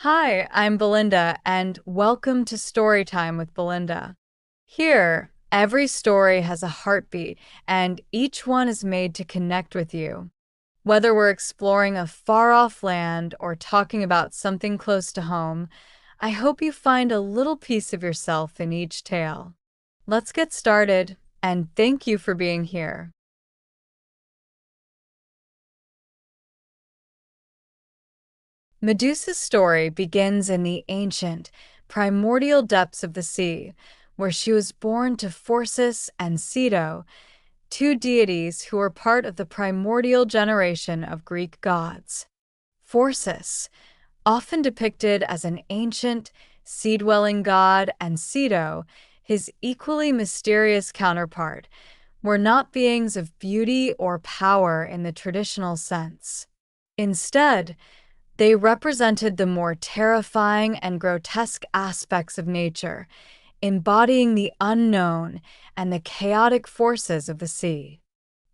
Hi, I'm Belinda, and welcome to Storytime with Belinda. Here, every story has a heartbeat, and each one is made to connect with you. Whether we're exploring a far off land or talking about something close to home, I hope you find a little piece of yourself in each tale. Let's get started, and thank you for being here. Medusa's story begins in the ancient, primordial depths of the sea, where she was born to Phorcys and Ceto, two deities who were part of the primordial generation of Greek gods. Phorcys, often depicted as an ancient, sea-dwelling god, and Ceto, his equally mysterious counterpart, were not beings of beauty or power in the traditional sense. Instead, they represented the more terrifying and grotesque aspects of nature, embodying the unknown and the chaotic forces of the sea.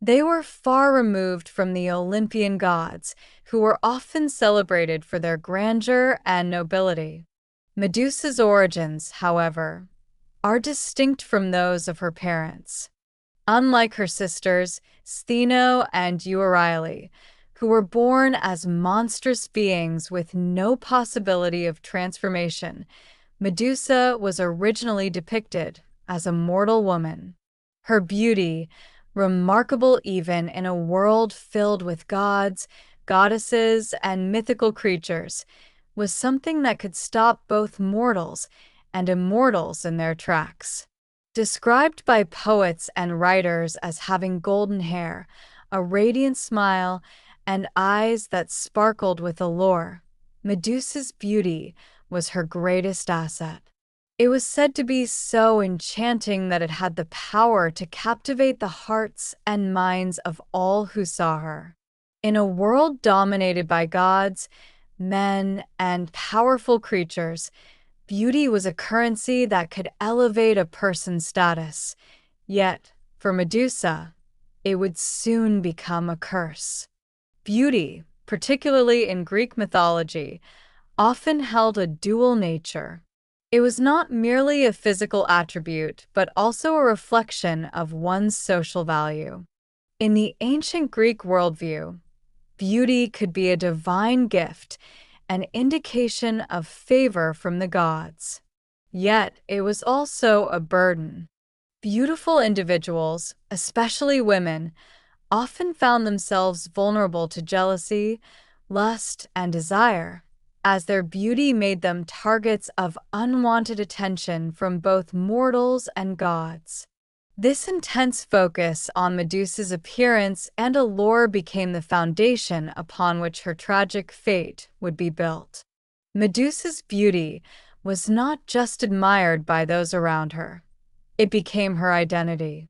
They were far removed from the Olympian gods, who were often celebrated for their grandeur and nobility. Medusa's origins, however, are distinct from those of her parents. Unlike her sisters, Stheno and Euryale, who were born as monstrous beings with no possibility of transformation, Medusa was originally depicted as a mortal woman. Her beauty, remarkable even in a world filled with gods, goddesses, and mythical creatures, was something that could stop both mortals and immortals in their tracks. Described by poets and writers as having golden hair, a radiant smile, and eyes that sparkled with allure, Medusa's beauty was her greatest asset. It was said to be so enchanting that it had the power to captivate the hearts and minds of all who saw her. In a world dominated by gods, men, and powerful creatures, beauty was a currency that could elevate a person's status. Yet, for Medusa, it would soon become a curse. Beauty, particularly in Greek mythology, often held a dual nature. It was not merely a physical attribute, but also a reflection of one's social value. In the ancient Greek worldview, beauty could be a divine gift, an indication of favor from the gods. Yet, it was also a burden. Beautiful individuals, especially women, often found themselves vulnerable to jealousy, lust, and desire, as their beauty made them targets of unwanted attention from both mortals and gods. This intense focus on Medusa's appearance and allure became the foundation upon which her tragic fate would be built. Medusa's beauty was not just admired by those around her, it became her identity.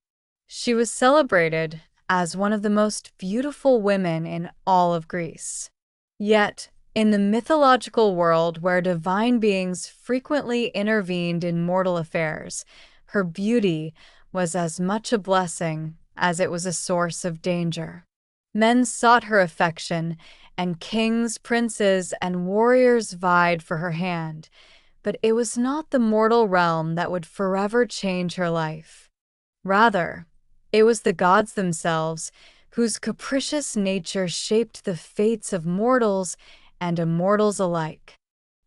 She was celebrated as one of the most beautiful women in all of Greece. Yet, in the mythological world where divine beings frequently intervened in mortal affairs, her beauty was as much a blessing as it was a source of danger. Men sought her affection, and kings, princes, and warriors vied for her hand, but it was not the mortal realm that would forever change her life. Rather, it was the gods themselves, whose capricious nature shaped the fates of mortals and immortals alike.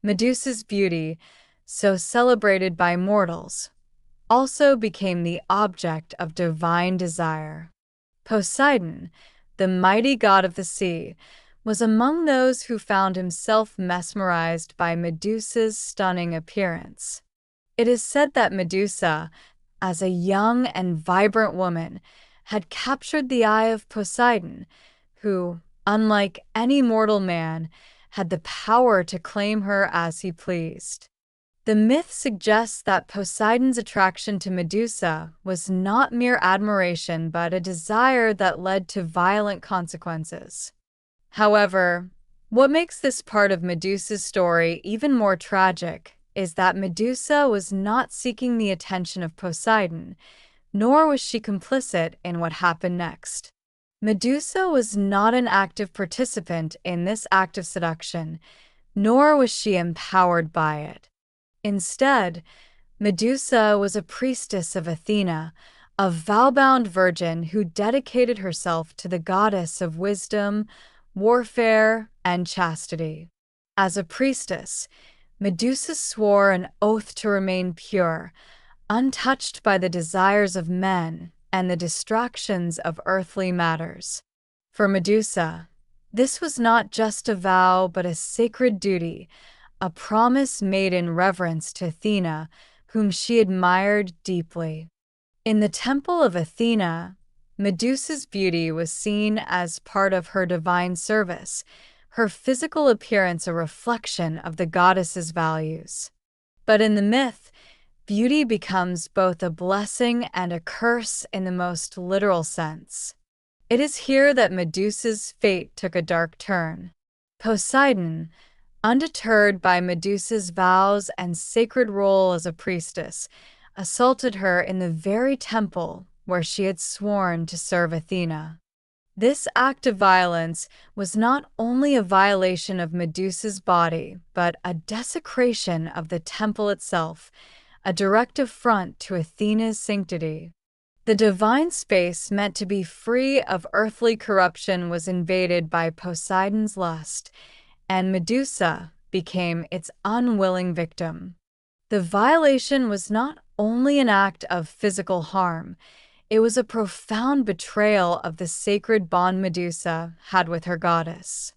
Medusa's beauty, so celebrated by mortals, also became the object of divine desire. Poseidon, the mighty god of the sea, was among those who found himself mesmerized by Medusa's stunning appearance. It is said that Medusa, as a young and vibrant woman, had captured the eye of Poseidon, who, unlike any mortal man, had the power to claim her as he pleased. The myth suggests that Poseidon's attraction to Medusa was not mere admiration but a desire that led to violent consequences. However, what makes this part of Medusa's story even more tragic is that Medusa was not seeking the attention of Poseidon, nor was she complicit in what happened next. Medusa was not an active participant in this act of seduction, nor was she empowered by it. Instead, Medusa was a priestess of Athena, a vow-bound virgin who dedicated herself to the goddess of wisdom, warfare, and chastity. As a priestess, Medusa swore an oath to remain pure, untouched by the desires of men and the distractions of earthly matters. For Medusa, this was not just a vow but a sacred duty, a promise made in reverence to Athena, whom she admired deeply. In the temple of Athena, Medusa's beauty was seen as part of her divine service, her physical appearance a reflection of the goddess's values. But in the myth, beauty becomes both a blessing and a curse in the most literal sense. It is here that Medusa's fate took a dark turn. Poseidon, undeterred by Medusa's vows and sacred role as a priestess, assaulted her in the very temple where she had sworn to serve Athena. This act of violence was not only a violation of Medusa's body, but a desecration of the temple itself, a direct affront to Athena's sanctity. The divine space meant to be free of earthly corruption was invaded by Poseidon's lust, and Medusa became its unwilling victim. The violation was not only an act of physical harm, it was a profound betrayal of the sacred bond Medusa had with her goddess.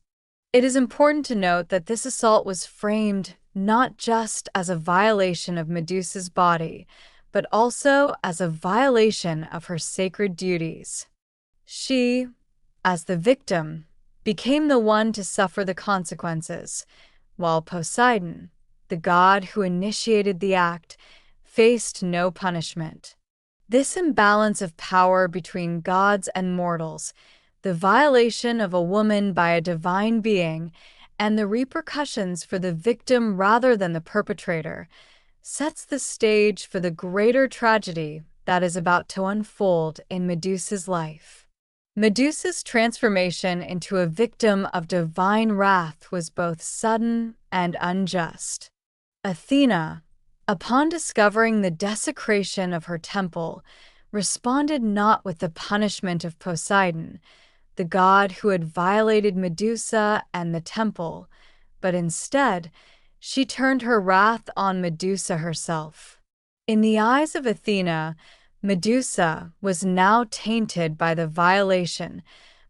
It is important to note that this assault was framed not just as a violation of Medusa's body, but also as a violation of her sacred duties. She, as the victim, became the one to suffer the consequences, while Poseidon, the god who initiated the act, faced no punishment. This imbalance of power between gods and mortals, the violation of a woman by a divine being, and the repercussions for the victim rather than the perpetrator, sets the stage for the greater tragedy that is about to unfold in Medusa's life. Medusa's transformation into a victim of divine wrath was both sudden and unjust. Athena, upon discovering the desecration of her temple, responded not with the punishment of Poseidon, the god who had violated Medusa and the temple, but instead, she turned her wrath on Medusa herself. In the eyes of Athena, Medusa was now tainted by the violation,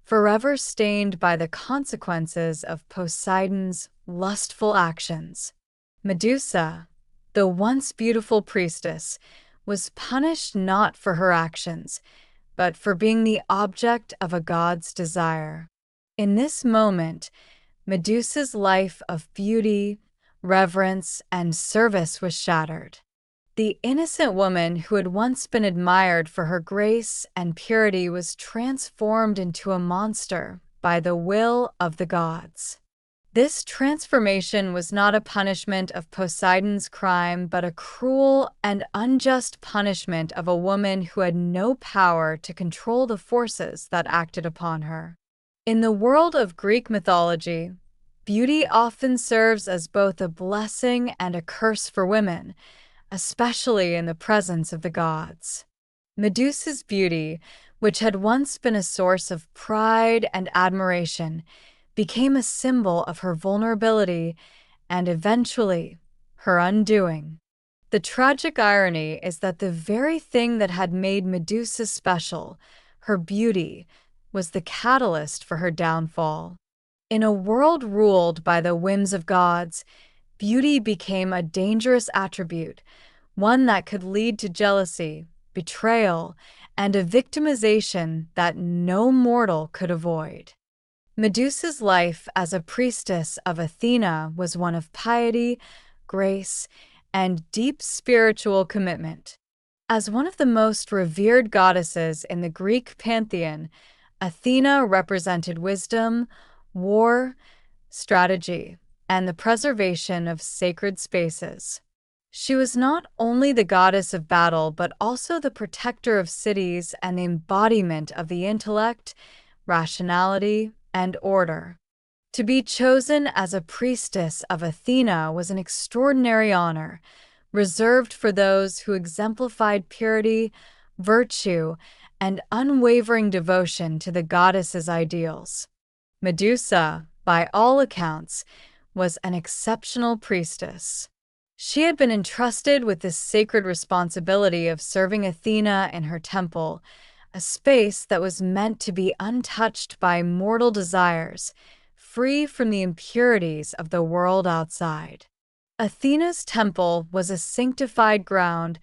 forever stained by the consequences of Poseidon's lustful actions. Medusa, the once beautiful priestess, was punished not for her actions, but for being the object of a god's desire. In this moment, Medusa's life of beauty, reverence, and service was shattered. The innocent woman who had once been admired for her grace and purity was transformed into a monster by the will of the gods. This transformation was not a punishment of Poseidon's crime, but a cruel and unjust punishment of a woman who had no power to control the forces that acted upon her. In the world of Greek mythology, beauty often serves as both a blessing and a curse for women, especially in the presence of the gods. Medusa's beauty, which had once been a source of pride and admiration, became a symbol of her vulnerability and eventually her undoing. The tragic irony is that the very thing that had made Medusa special, her beauty, was the catalyst for her downfall. In a world ruled by the whims of gods, beauty became a dangerous attribute, one that could lead to jealousy, betrayal, and a victimization that no mortal could avoid. Medusa's life as a priestess of Athena was one of piety, grace, and deep spiritual commitment. As one of the most revered goddesses in the Greek pantheon, Athena represented wisdom, war, strategy, and the preservation of sacred spaces. She was not only the goddess of battle, but also the protector of cities and the embodiment of the intellect, rationality, and order. To be chosen as a priestess of Athena was an extraordinary honor, reserved for those who exemplified purity, virtue, and unwavering devotion to the goddess's ideals. Medusa, by all accounts, was an exceptional priestess. She had been entrusted with the sacred responsibility of serving Athena in her temple, a space that was meant to be untouched by mortal desires, free from the impurities of the world outside. Athena's temple was a sanctified ground,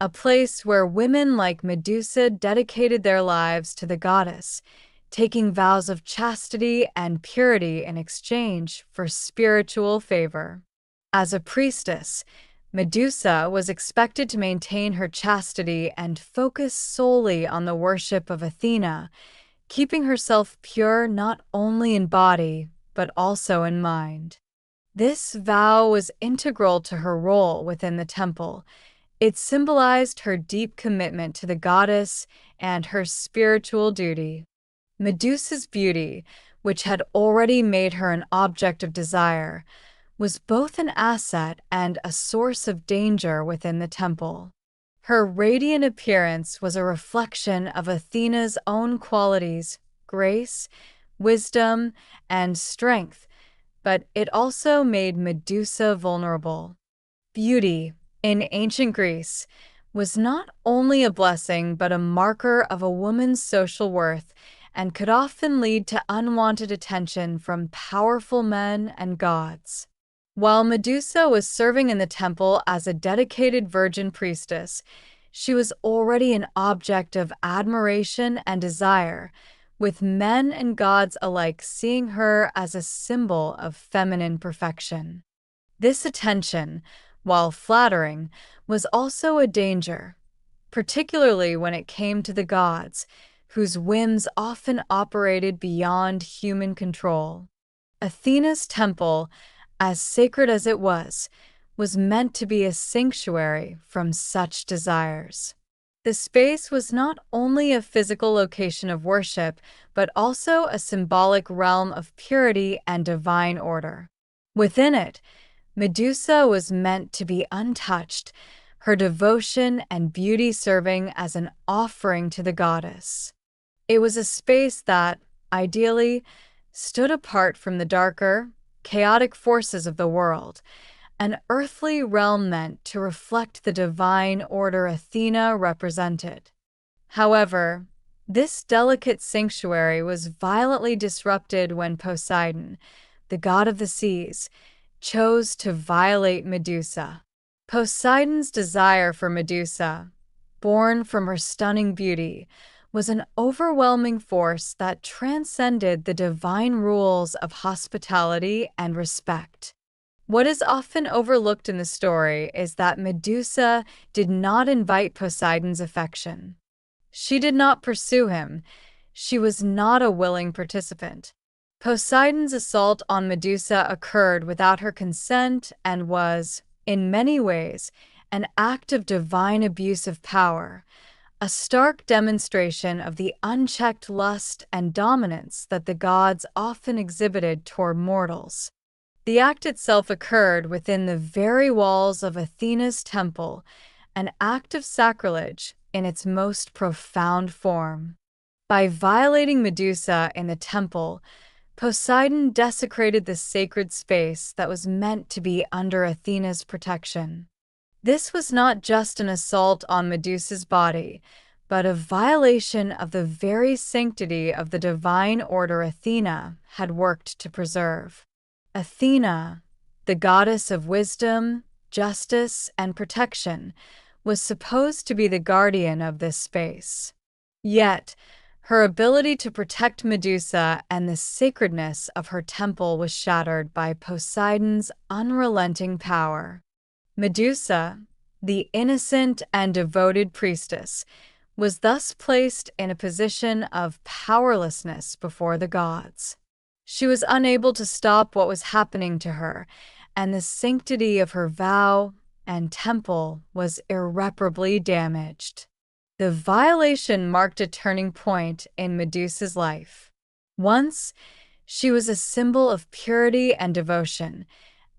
a place where women like Medusa dedicated their lives to the goddess, taking vows of chastity and purity in exchange for spiritual favor. As a priestess, Medusa was expected to maintain her chastity and focus solely on the worship of Athena, keeping herself pure not only in body, but also in mind. This vow was integral to her role within the temple. It symbolized her deep commitment to the goddess and her spiritual duty. Medusa's beauty, which had already made her an object of desire, was both an asset and a source of danger within the temple. Her radiant appearance was a reflection of Athena's own qualities, grace, wisdom, and strength, but it also made Medusa vulnerable. Beauty, in ancient Greece, was not only a blessing but a marker of a woman's social worth and could often lead to unwanted attention from powerful men and gods. While Medusa was serving in the temple as a dedicated virgin priestess, she was already an object of admiration and desire, with men and gods alike seeing her as a symbol of feminine perfection. This attention, while flattering, was also a danger, particularly when it came to the gods, whose whims often operated beyond human control. Athena's temple, as sacred as it was meant to be a sanctuary from such desires. The space was not only a physical location of worship, but also a symbolic realm of purity and divine order. Within it, Medusa was meant to be untouched, her devotion and beauty serving as an offering to the goddess. It was a space that, ideally, stood apart from the darker, chaotic forces of the world, an earthly realm meant to reflect the divine order Athena represented. However, this delicate sanctuary was violently disrupted when Poseidon, the god of the seas, chose to violate Medusa. Poseidon's desire for Medusa, born from her stunning beauty, was an overwhelming force that transcended the divine rules of hospitality and respect. What is often overlooked in the story is that Medusa did not invite Poseidon's affection. She did not pursue him. She was not a willing participant. Poseidon's assault on Medusa occurred without her consent and was, in many ways, an act of divine abuse of power, a stark demonstration of the unchecked lust and dominance that the gods often exhibited toward mortals. The act itself occurred within the very walls of Athena's temple, an act of sacrilege in its most profound form. By violating Medusa in the temple, Poseidon desecrated the sacred space that was meant to be under Athena's protection. This was not just an assault on Medusa's body, but a violation of the very sanctity of the divine order Athena had worked to preserve. Athena, the goddess of wisdom, justice, and protection, was supposed to be the guardian of this space. Yet, her ability to protect Medusa and the sacredness of her temple was shattered by Poseidon's unrelenting power. Medusa, the innocent and devoted priestess, was thus placed in a position of powerlessness before the gods. She was unable to stop what was happening to her, and the sanctity of her vow and temple was irreparably damaged. The violation marked a turning point in Medusa's life. Once, She was a symbol of purity and devotion,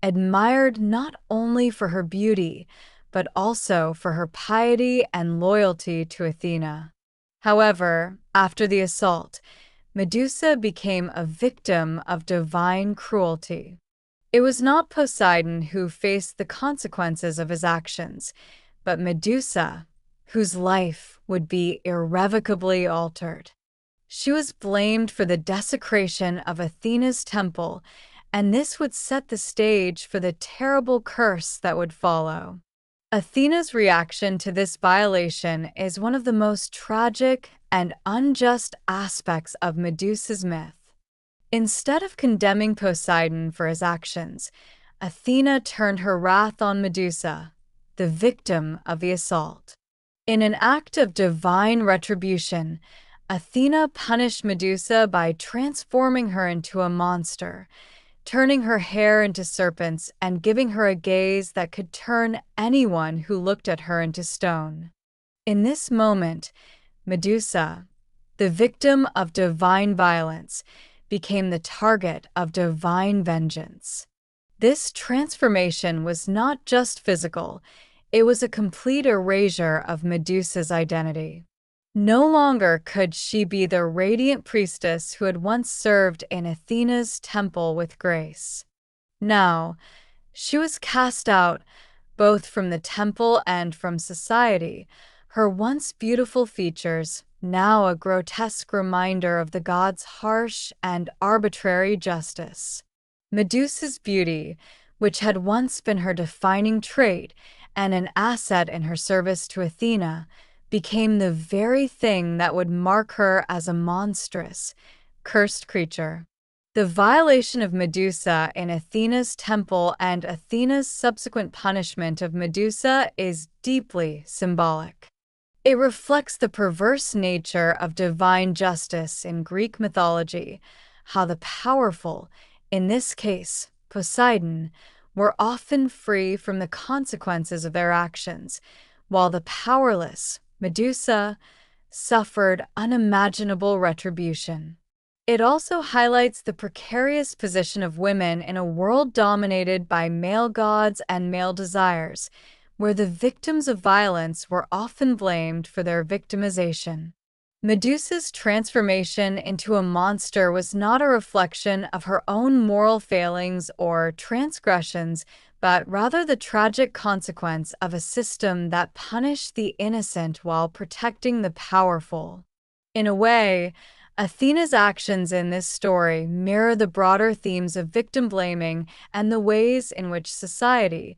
admired not only for her beauty, but also for her piety and loyalty to Athena. However, after the assault, Medusa became a victim of divine cruelty. It was not Poseidon who faced the consequences of his actions, but Medusa, whose life would be irrevocably altered. She was blamed for the desecration of Athena's temple, and this would set the stage for the terrible curse that would follow. Athena's reaction to this violation is one of the most tragic and unjust aspects of Medusa's myth. Instead of condemning Poseidon for his actions, Athena turned her wrath on Medusa, the victim of the assault. In an act of divine retribution, Athena punished Medusa by transforming her into a monster, turning her hair into serpents and giving her a gaze that could turn anyone who looked at her into stone. In this moment, Medusa, the victim of divine violence, became the target of divine vengeance. This transformation was not just physical, it was a complete erasure of Medusa's identity. No longer could she be the radiant priestess who had once served in Athena's temple with grace. Now, she was cast out, both from the temple and from society, her once beautiful features, now a grotesque reminder of the gods' harsh and arbitrary justice. Medusa's beauty, which had once been her defining trait and an asset in her service to Athena, became the very thing that would mark her as a monstrous, cursed creature. The violation of Medusa in Athena's temple and Athena's subsequent punishment of Medusa is deeply symbolic. It reflects the perverse nature of divine justice in Greek mythology, how the powerful, in this case Poseidon, were often free from the consequences of their actions, while the powerless, Medusa, suffered unimaginable retribution. It also highlights the precarious position of women in a world dominated by male gods and male desires, where the victims of violence were often blamed for their victimization. Medusa's transformation into a monster was not a reflection of her own moral failings or transgressions, but rather the tragic consequence of a system that punished the innocent while protecting the powerful. In a way, Athena's actions in this story mirror the broader themes of victim blaming and the ways in which society,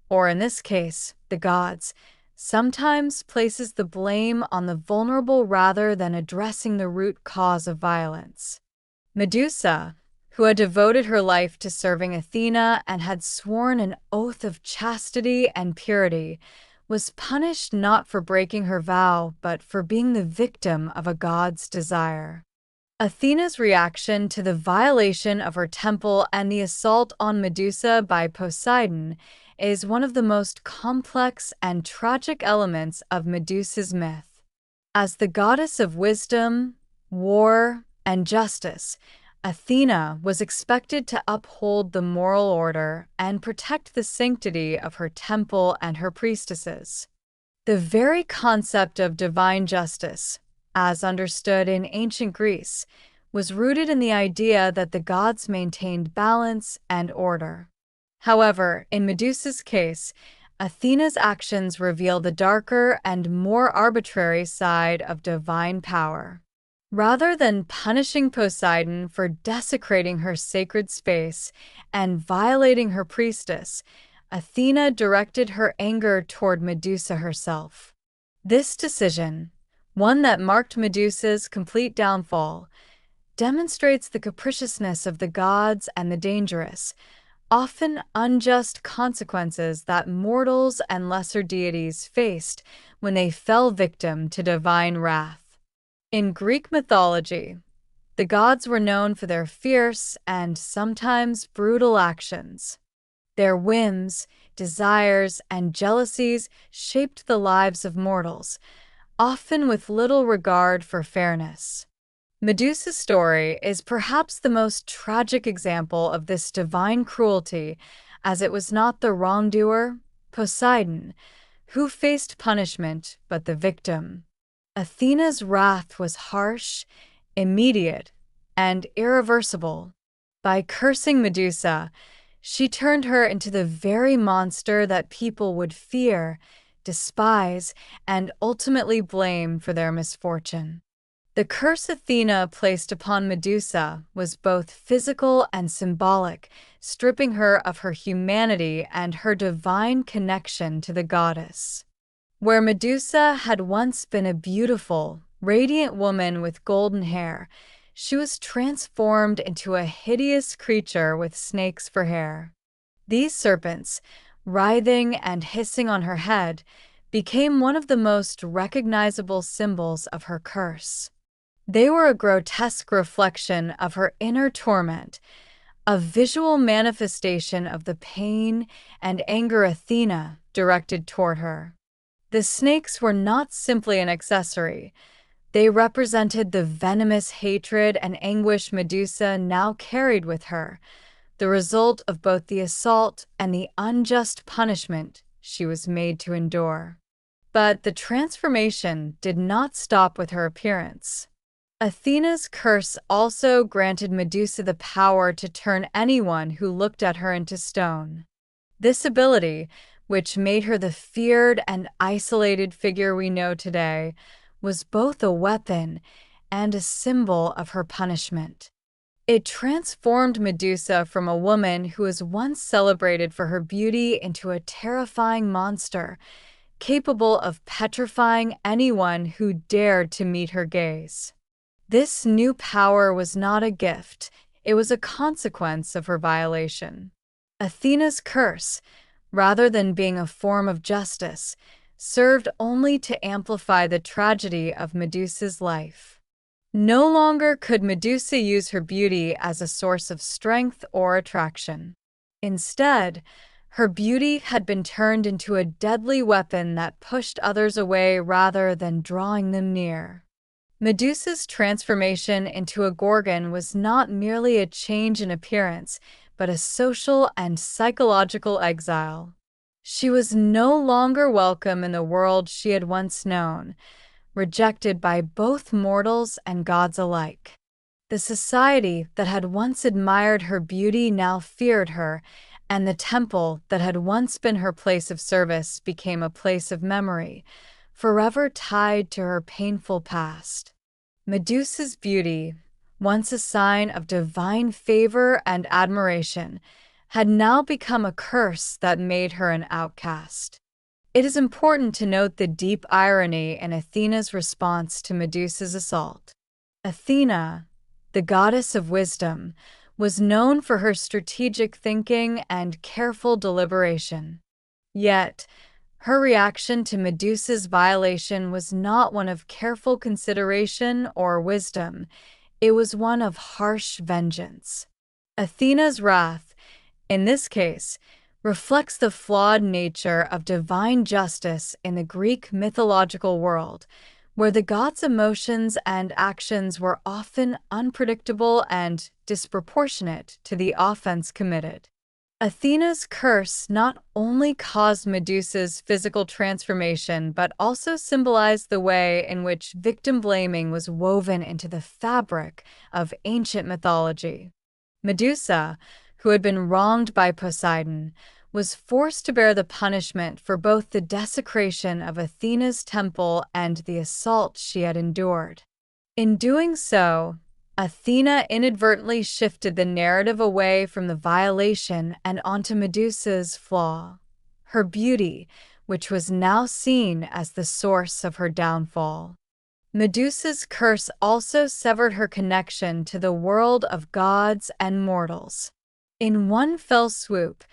or in this case, the gods, sometimes places the blame on the vulnerable rather than addressing the root cause of violence. Medusa, who had devoted her life to serving Athena and had sworn an oath of chastity and purity, was punished not for breaking her vow, but for being the victim of a god's desire. Athena's reaction to the violation of her temple and the assault on Medusa by Poseidon is one of the most complex and tragic elements of Medusa's myth. As the goddess of wisdom, war, and justice, Athena was expected to uphold the moral order and protect the sanctity of her temple and her priestesses. The very concept of divine justice, as understood in ancient Greece, was rooted in the idea that the gods maintained balance and order. However, in Medusa's case, Athena's actions reveal the darker and more arbitrary side of divine power. Rather than punishing Poseidon for desecrating her sacred space and violating her priestess, Athena directed her anger toward Medusa herself. This decision, one that marked Medusa's complete downfall, demonstrates the capriciousness of the gods and the dangerous, often unjust consequences that mortals and lesser deities faced when they fell victim to divine wrath. In Greek mythology, the gods were known for their fierce and sometimes brutal actions. Their whims, desires, and jealousies shaped the lives of mortals, often with little regard for fairness. Medusa's story is perhaps the most tragic example of this divine cruelty, as it was not the wrongdoer, Poseidon, who faced punishment, but the victim. Athena's wrath was harsh, immediate, and irreversible. By cursing Medusa, she turned her into the very monster that people would fear, despise, and ultimately blame for their misfortune. The curse Athena placed upon Medusa was both physical and symbolic, stripping her of her humanity and her divine connection to the goddess. Where Medusa had once been a beautiful, radiant woman with golden hair, she was transformed into a hideous creature with snakes for hair. These serpents, writhing and hissing on her head, became one of the most recognizable symbols of her curse. They were a grotesque reflection of her inner torment, a visual manifestation of the pain and anger Athena directed toward her. The snakes were not simply an accessory. They represented the venomous hatred and anguish Medusa now carried with her, the result of both the assault and the unjust punishment she was made to endure. But the transformation did not stop with her appearance. Athena's curse also granted Medusa the power to turn anyone who looked at her into stone. This ability, which made her the feared and isolated figure we know today, was both a weapon and a symbol of her punishment. It transformed Medusa from a woman who was once celebrated for her beauty into a terrifying monster, capable of petrifying anyone who dared to meet her gaze. This new power was not a gift, it was a consequence of her violation. Athena's curse, rather than being a form of justice, served only to amplify the tragedy of Medusa's life. No longer could Medusa use her beauty as a source of strength or attraction. Instead, her beauty had been turned into a deadly weapon that pushed others away rather than drawing them near. Medusa's transformation into a Gorgon was not merely a change in appearance, but a social and psychological exile. She was no longer welcome in the world she had once known, rejected by both mortals and gods alike. The society that had once admired her beauty now feared her, and the temple that had once been her place of service became a place of memory, forever tied to her painful past. Medusa's beauty, once a sign of divine favor and admiration, had now become a curse that made her an outcast. It is important to note the deep irony in Athena's response to Medusa's assault. Athena, the goddess of wisdom, was known for her strategic thinking and careful deliberation. Yet, her reaction to Medusa's violation was not one of careful consideration or wisdom, it was one of harsh vengeance. Athena's wrath, in this case, reflects the flawed nature of divine justice in the Greek mythological world, where the gods' emotions and actions were often unpredictable and disproportionate to the offense committed. Athena's curse not only caused Medusa's physical transformation but also symbolized the way in which victim blaming was woven into the fabric of ancient mythology. Medusa, who had been wronged by Poseidon, was forced to bear the punishment for both the desecration of Athena's temple and the assault she had endured. In doing so, Athena inadvertently shifted the narrative away from the violation and onto Medusa's flaw, her beauty, which was now seen as the source of her downfall. Medusa's curse also severed her connection to the world of gods and mortals. In one fell swoop,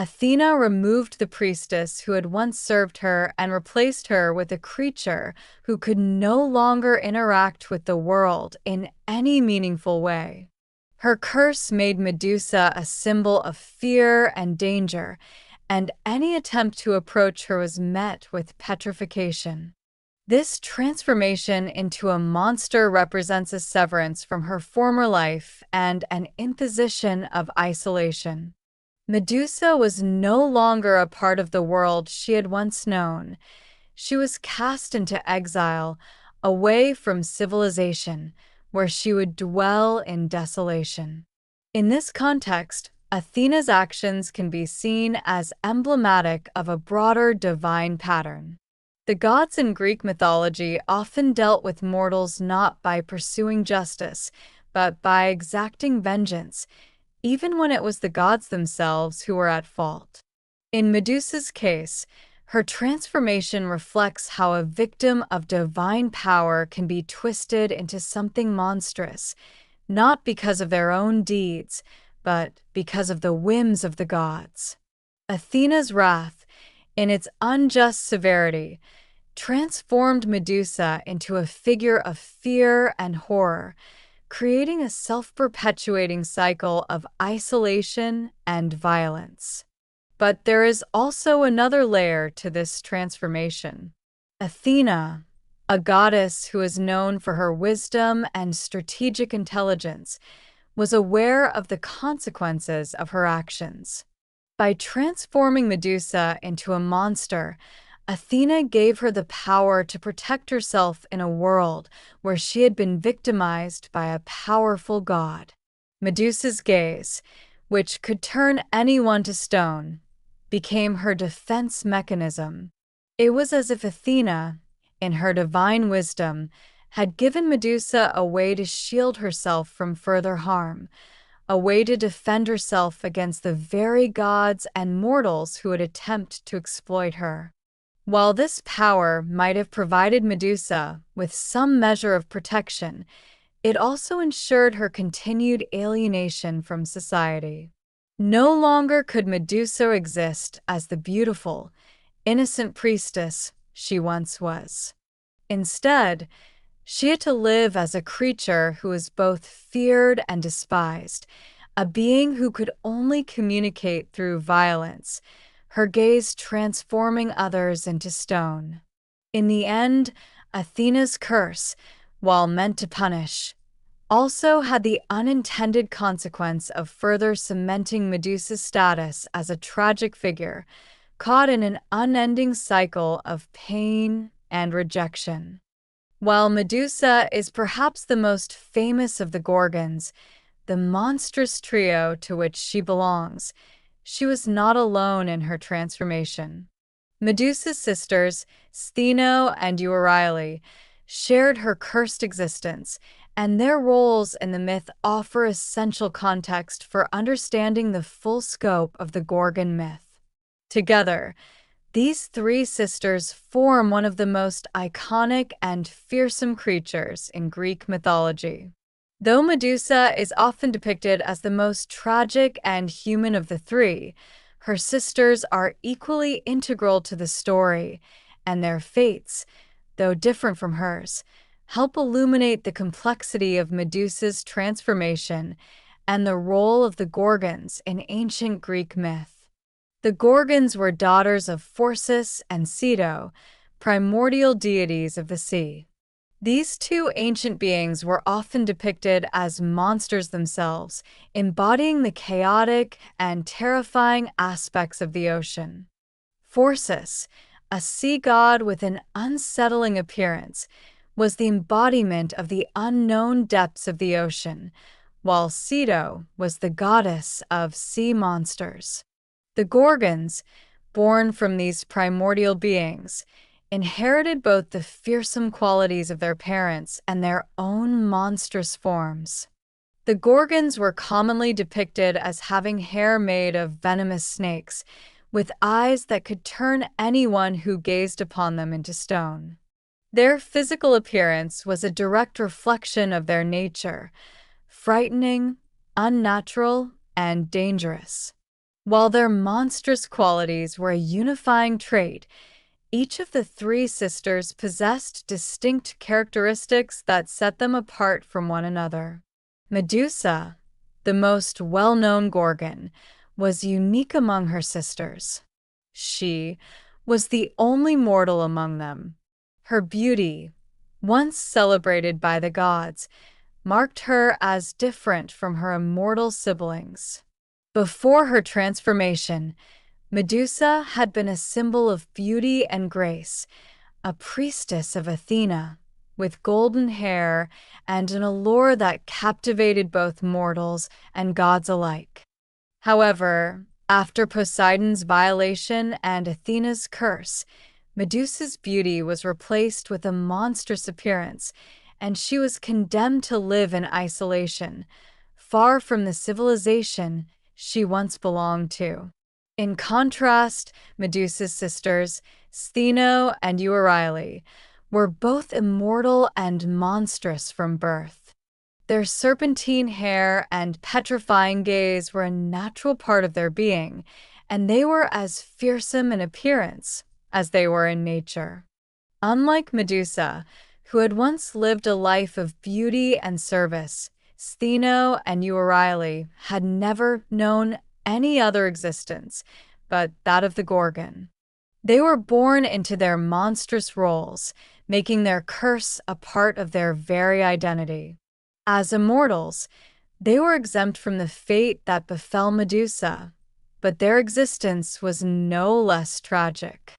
Athena removed the priestess who had once served her and replaced her with a creature who could no longer interact with the world in any meaningful way. Her curse made Medusa a symbol of fear and danger, and any attempt to approach her was met with petrification. This transformation into a monster represents a severance from her former life and an imposition of isolation. Medusa was no longer a part of the world she had once known. She was cast into exile, away from civilization, where she would dwell in desolation. In this context, Athena's actions can be seen as emblematic of a broader divine pattern. The gods in Greek mythology often dealt with mortals not by pursuing justice, but by exacting vengeance, even when it was the gods themselves who were at fault. In Medusa's case, her transformation reflects how a victim of divine power can be twisted into something monstrous, not because of their own deeds, but because of the whims of the gods. Athena's wrath, in its unjust severity, transformed Medusa into a figure of fear and horror, creating a self-perpetuating cycle of isolation and violence. But there is also another layer to this transformation. Athena, a goddess who is known for her wisdom and strategic intelligence, was aware of the consequences of her actions. By transforming Medusa into a monster, Athena gave her the power to protect herself in a world where she had been victimized by a powerful god. Medusa's gaze, which could turn anyone to stone, became her defense mechanism. It was as if Athena, in her divine wisdom, had given Medusa a way to shield herself from further harm, a way to defend herself against the very gods and mortals who would attempt to exploit her. While this power might have provided Medusa with some measure of protection, it also ensured her continued alienation from society. No longer could Medusa exist as the beautiful, innocent priestess she once was. Instead, she had to live as a creature who was both feared and despised, a being who could only communicate through violence, her gaze transforming others into stone. In the end, Athena's curse, while meant to punish, also had the unintended consequence of further cementing Medusa's status as a tragic figure, caught in an unending cycle of pain and rejection. While Medusa is perhaps the most famous of the Gorgons, the monstrous trio to which she belongs, she was not alone in her transformation. Medusa's sisters, Stheno and Euryale, shared her cursed existence, and their roles in the myth offer essential context for understanding the full scope of the Gorgon myth. Together, these three sisters form one of the most iconic and fearsome creatures in Greek mythology. Though Medusa is often depicted as the most tragic and human of the three, her sisters are equally integral to the story, and their fates, though different from hers, help illuminate the complexity of Medusa's transformation and the role of the Gorgons in ancient Greek myth. The Gorgons were daughters of Perseus and Stheno, primordial deities of the sea. These two ancient beings were often depicted as monsters themselves, embodying the chaotic and terrifying aspects of the ocean. Perseus, a sea god with an unsettling appearance, was the embodiment of the unknown depths of the ocean, while Stheno was the goddess of sea monsters. The Gorgons, born from these primordial beings, inherited both the fearsome qualities of their parents and their own monstrous forms. The Gorgons were commonly depicted as having hair made of venomous snakes, with eyes that could turn anyone who gazed upon them into stone. Their physical appearance was a direct reflection of their nature, frightening, unnatural, and dangerous. While their monstrous qualities were a unifying trait, each of the three sisters possessed distinct characteristics that set them apart from one another. Medusa, the most well-known Gorgon, was unique among her sisters. She was the only mortal among them. Her beauty, once celebrated by the gods, marked her as different from her immortal siblings. Before her transformation, Medusa had been a symbol of beauty and grace, a priestess of Athena, with golden hair and an allure that captivated both mortals and gods alike. However, after Poseidon's violation and Athena's curse, Medusa's beauty was replaced with a monstrous appearance, and she was condemned to live in isolation, far from the civilization she once belonged to. In contrast, Medusa's sisters, Stheno and Euryale, were both immortal and monstrous from birth. Their serpentine hair and petrifying gaze were a natural part of their being, and they were as fearsome in appearance as they were in nature. Unlike Medusa, who had once lived a life of beauty and service, Stheno and Euryale had never known any other existence but that of the Gorgon. They were born into their monstrous roles, making their curse a part of their very identity. As immortals, they were exempt from the fate that befell Medusa, but their existence was no less tragic.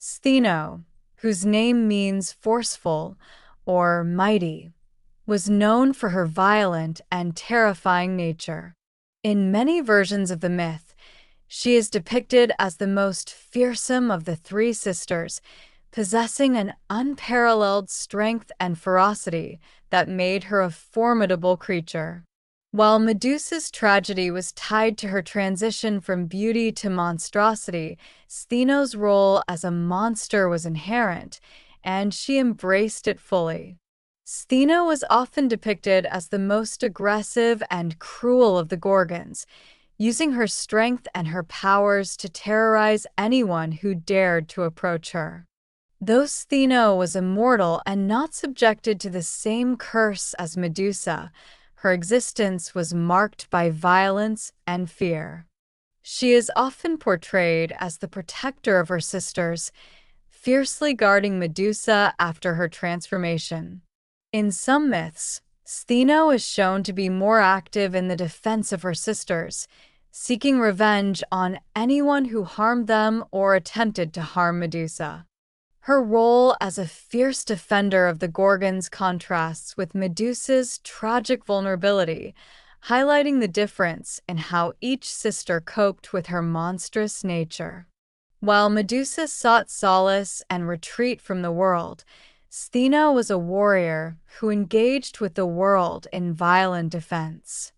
Stheno, whose name means forceful or mighty, was known for her violent and terrifying nature. In many versions of the myth, she is depicted as the most fearsome of the three sisters, possessing an unparalleled strength and ferocity that made her a formidable creature. While Medusa's tragedy was tied to her transition from beauty to monstrosity, Stheno's role as a monster was inherent, and she embraced it fully. Stheno was often depicted as the most aggressive and cruel of the Gorgons, using her strength and her powers to terrorize anyone who dared to approach her. Though Stheno was immortal and not subjected to the same curse as Medusa, her existence was marked by violence and fear. She is often portrayed as the protector of her sisters, fiercely guarding Medusa after her transformation. In some myths, Stheno is shown to be more active in the defense of her sisters, seeking revenge on anyone who harmed them or attempted to harm Medusa. Her role as a fierce defender of the Gorgons contrasts with Medusa's tragic vulnerability, highlighting the difference in how each sister coped with her monstrous nature. While Medusa sought solace and retreat from the world, Stheno was a warrior who engaged with the world in violent defense.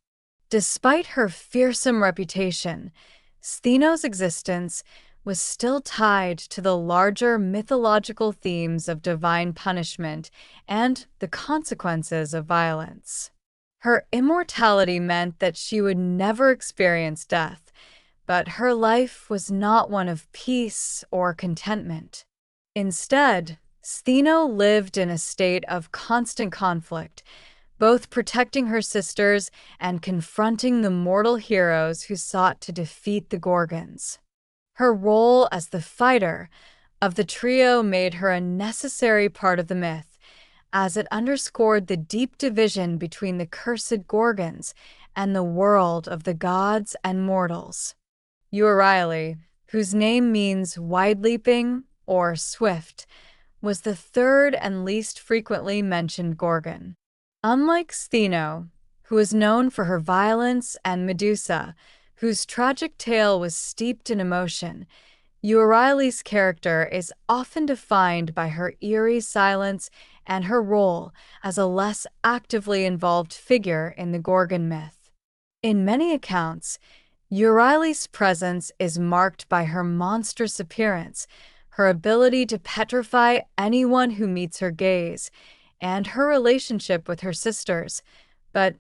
Despite her fearsome reputation, Stheno's existence was still tied to the larger mythological themes of divine punishment and the consequences of violence. Her immortality meant that she would never experience death, but her life was not one of peace or contentment. Instead, Stheno lived in a state of constant conflict, both protecting her sisters and confronting the mortal heroes who sought to defeat the Gorgons. Her role as the fighter of the trio made her a necessary part of the myth, as it underscored the deep division between the cursed Gorgons and the world of the gods and mortals. Euryale, whose name means wide-leaping or swift, was the third and least frequently mentioned Gorgon. Unlike Stheno, who is known for her violence, and Medusa, whose tragic tale was steeped in emotion, Euryale's character is often defined by her eerie silence and her role as a less actively involved figure in the Gorgon myth. In many accounts, Euryale's presence is marked by her monstrous appearance, her ability to petrify anyone who meets her gaze, and her relationship with her sisters, but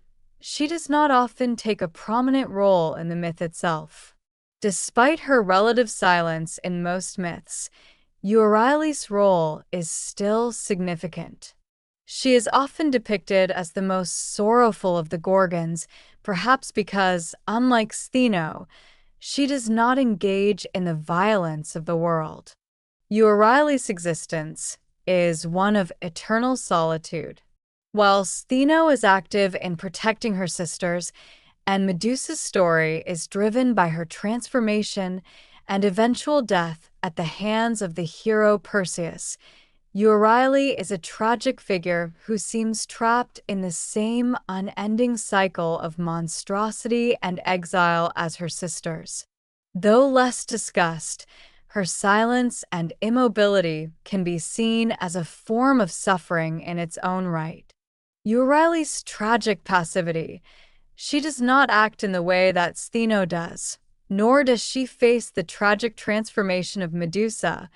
she does not often take a prominent role in the myth itself. Despite her relative silence in most myths, Euryale's role is still significant. She is often depicted as the most sorrowful of the Gorgons, perhaps because, unlike Stheno, she does not engage in the violence of the world. Euryale's existence, is one of eternal solitude. While Stheno is active in protecting her sisters, and Medusa's story is driven by her transformation and eventual death at the hands of the hero Perseus, Euryale is a tragic figure who seems trapped in the same unending cycle of monstrosity and exile as her sisters. Though less discussed, her silence and immobility can be seen as a form of suffering in its own right. Euryale's tragic passivity. She does not act in the way that Stheno does, nor does she face the tragic transformation of Medusa,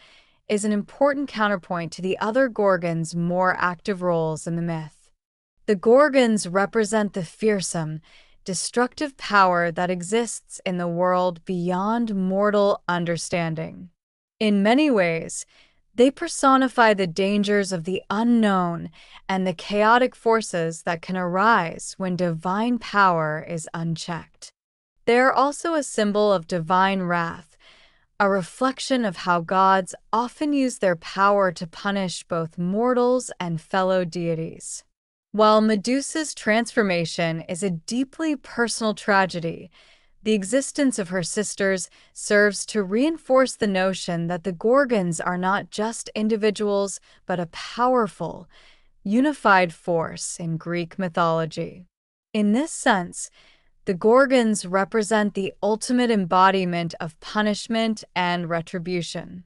is an important counterpoint to the other Gorgons' more active roles in the myth. The Gorgons represent the fearsome, destructive power that exists in the world beyond mortal understanding. In many ways, they personify the dangers of the unknown and the chaotic forces that can arise when divine power is unchecked. They are also a symbol of divine wrath, a reflection of how gods often use their power to punish both mortals and fellow deities. While Medusa's transformation is a deeply personal tragedy, the existence of her sisters serves to reinforce the notion that the Gorgons are not just individuals but a powerful, unified force in Greek mythology. In this sense, the Gorgons represent the ultimate embodiment of punishment and retribution.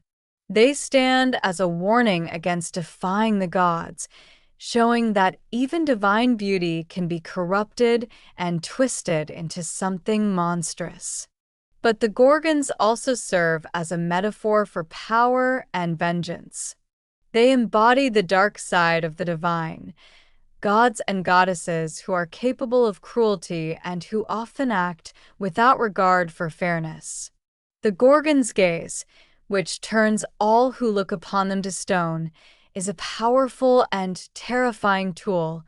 They stand as a warning against defying the gods, showing that even divine beauty can be corrupted and twisted into something monstrous. But the Gorgons also serve as a metaphor for power and vengeance. They embody the dark side of the divine, gods and goddesses who are capable of cruelty and who often act without regard for fairness. The Gorgon's gaze, which turns all who look upon them to stone, is a powerful and terrifying tool,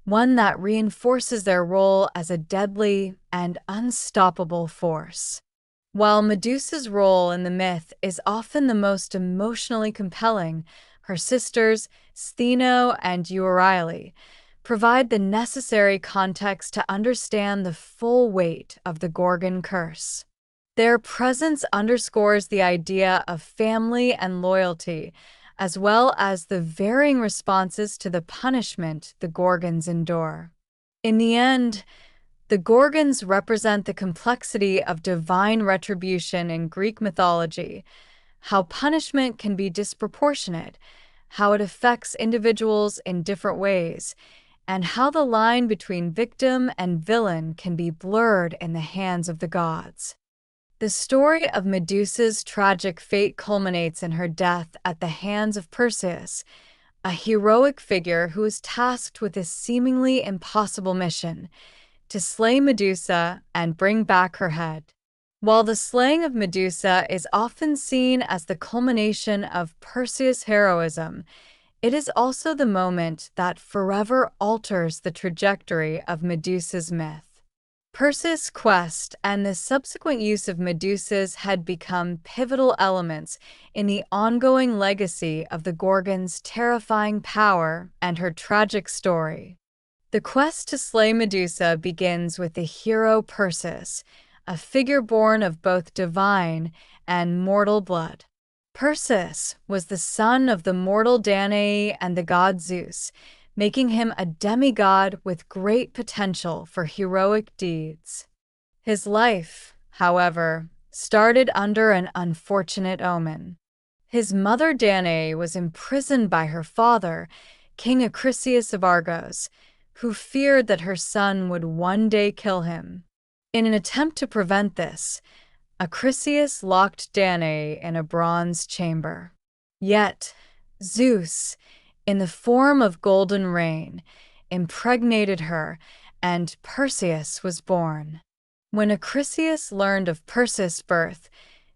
one that reinforces their role as a deadly and unstoppable force. While Medusa's role in the myth is often the most emotionally compelling, her sisters, Stheno and Euryale, provide the necessary context to understand the full weight of the Gorgon curse. Their presence underscores the idea of family and loyalty, as well as the varying responses to the punishment the Gorgons endure. In the end, the Gorgons represent the complexity of divine retribution in Greek mythology, how punishment can be disproportionate, how it affects individuals in different ways, and how the line between victim and villain can be blurred in the hands of the gods. The story of Medusa's tragic fate culminates in her death at the hands of Perseus, a heroic figure who is tasked with this seemingly impossible mission: to slay Medusa and bring back her head. While the slaying of Medusa is often seen as the culmination of Perseus' heroism, it is also the moment that forever alters the trajectory of Medusa's myth. Perseus' quest and the subsequent use of Medusa's head become pivotal elements in the ongoing legacy of the Gorgon's terrifying power and her tragic story. The quest to slay Medusa begins with the hero Perseus, a figure born of both divine and mortal blood. Perseus was the son of the mortal Danae and the god Zeus, making him a demigod with great potential for heroic deeds. His life, however, started under an unfortunate omen. His mother Danae was imprisoned by her father, King Acrisius of Argos, who feared that her son would one day kill him. In an attempt to prevent this, Acrisius locked Danae in a bronze chamber. Yet, Zeus, in the form of golden rain, impregnated her, and Perseus was born. When Acrisius learned of Perseus' birth,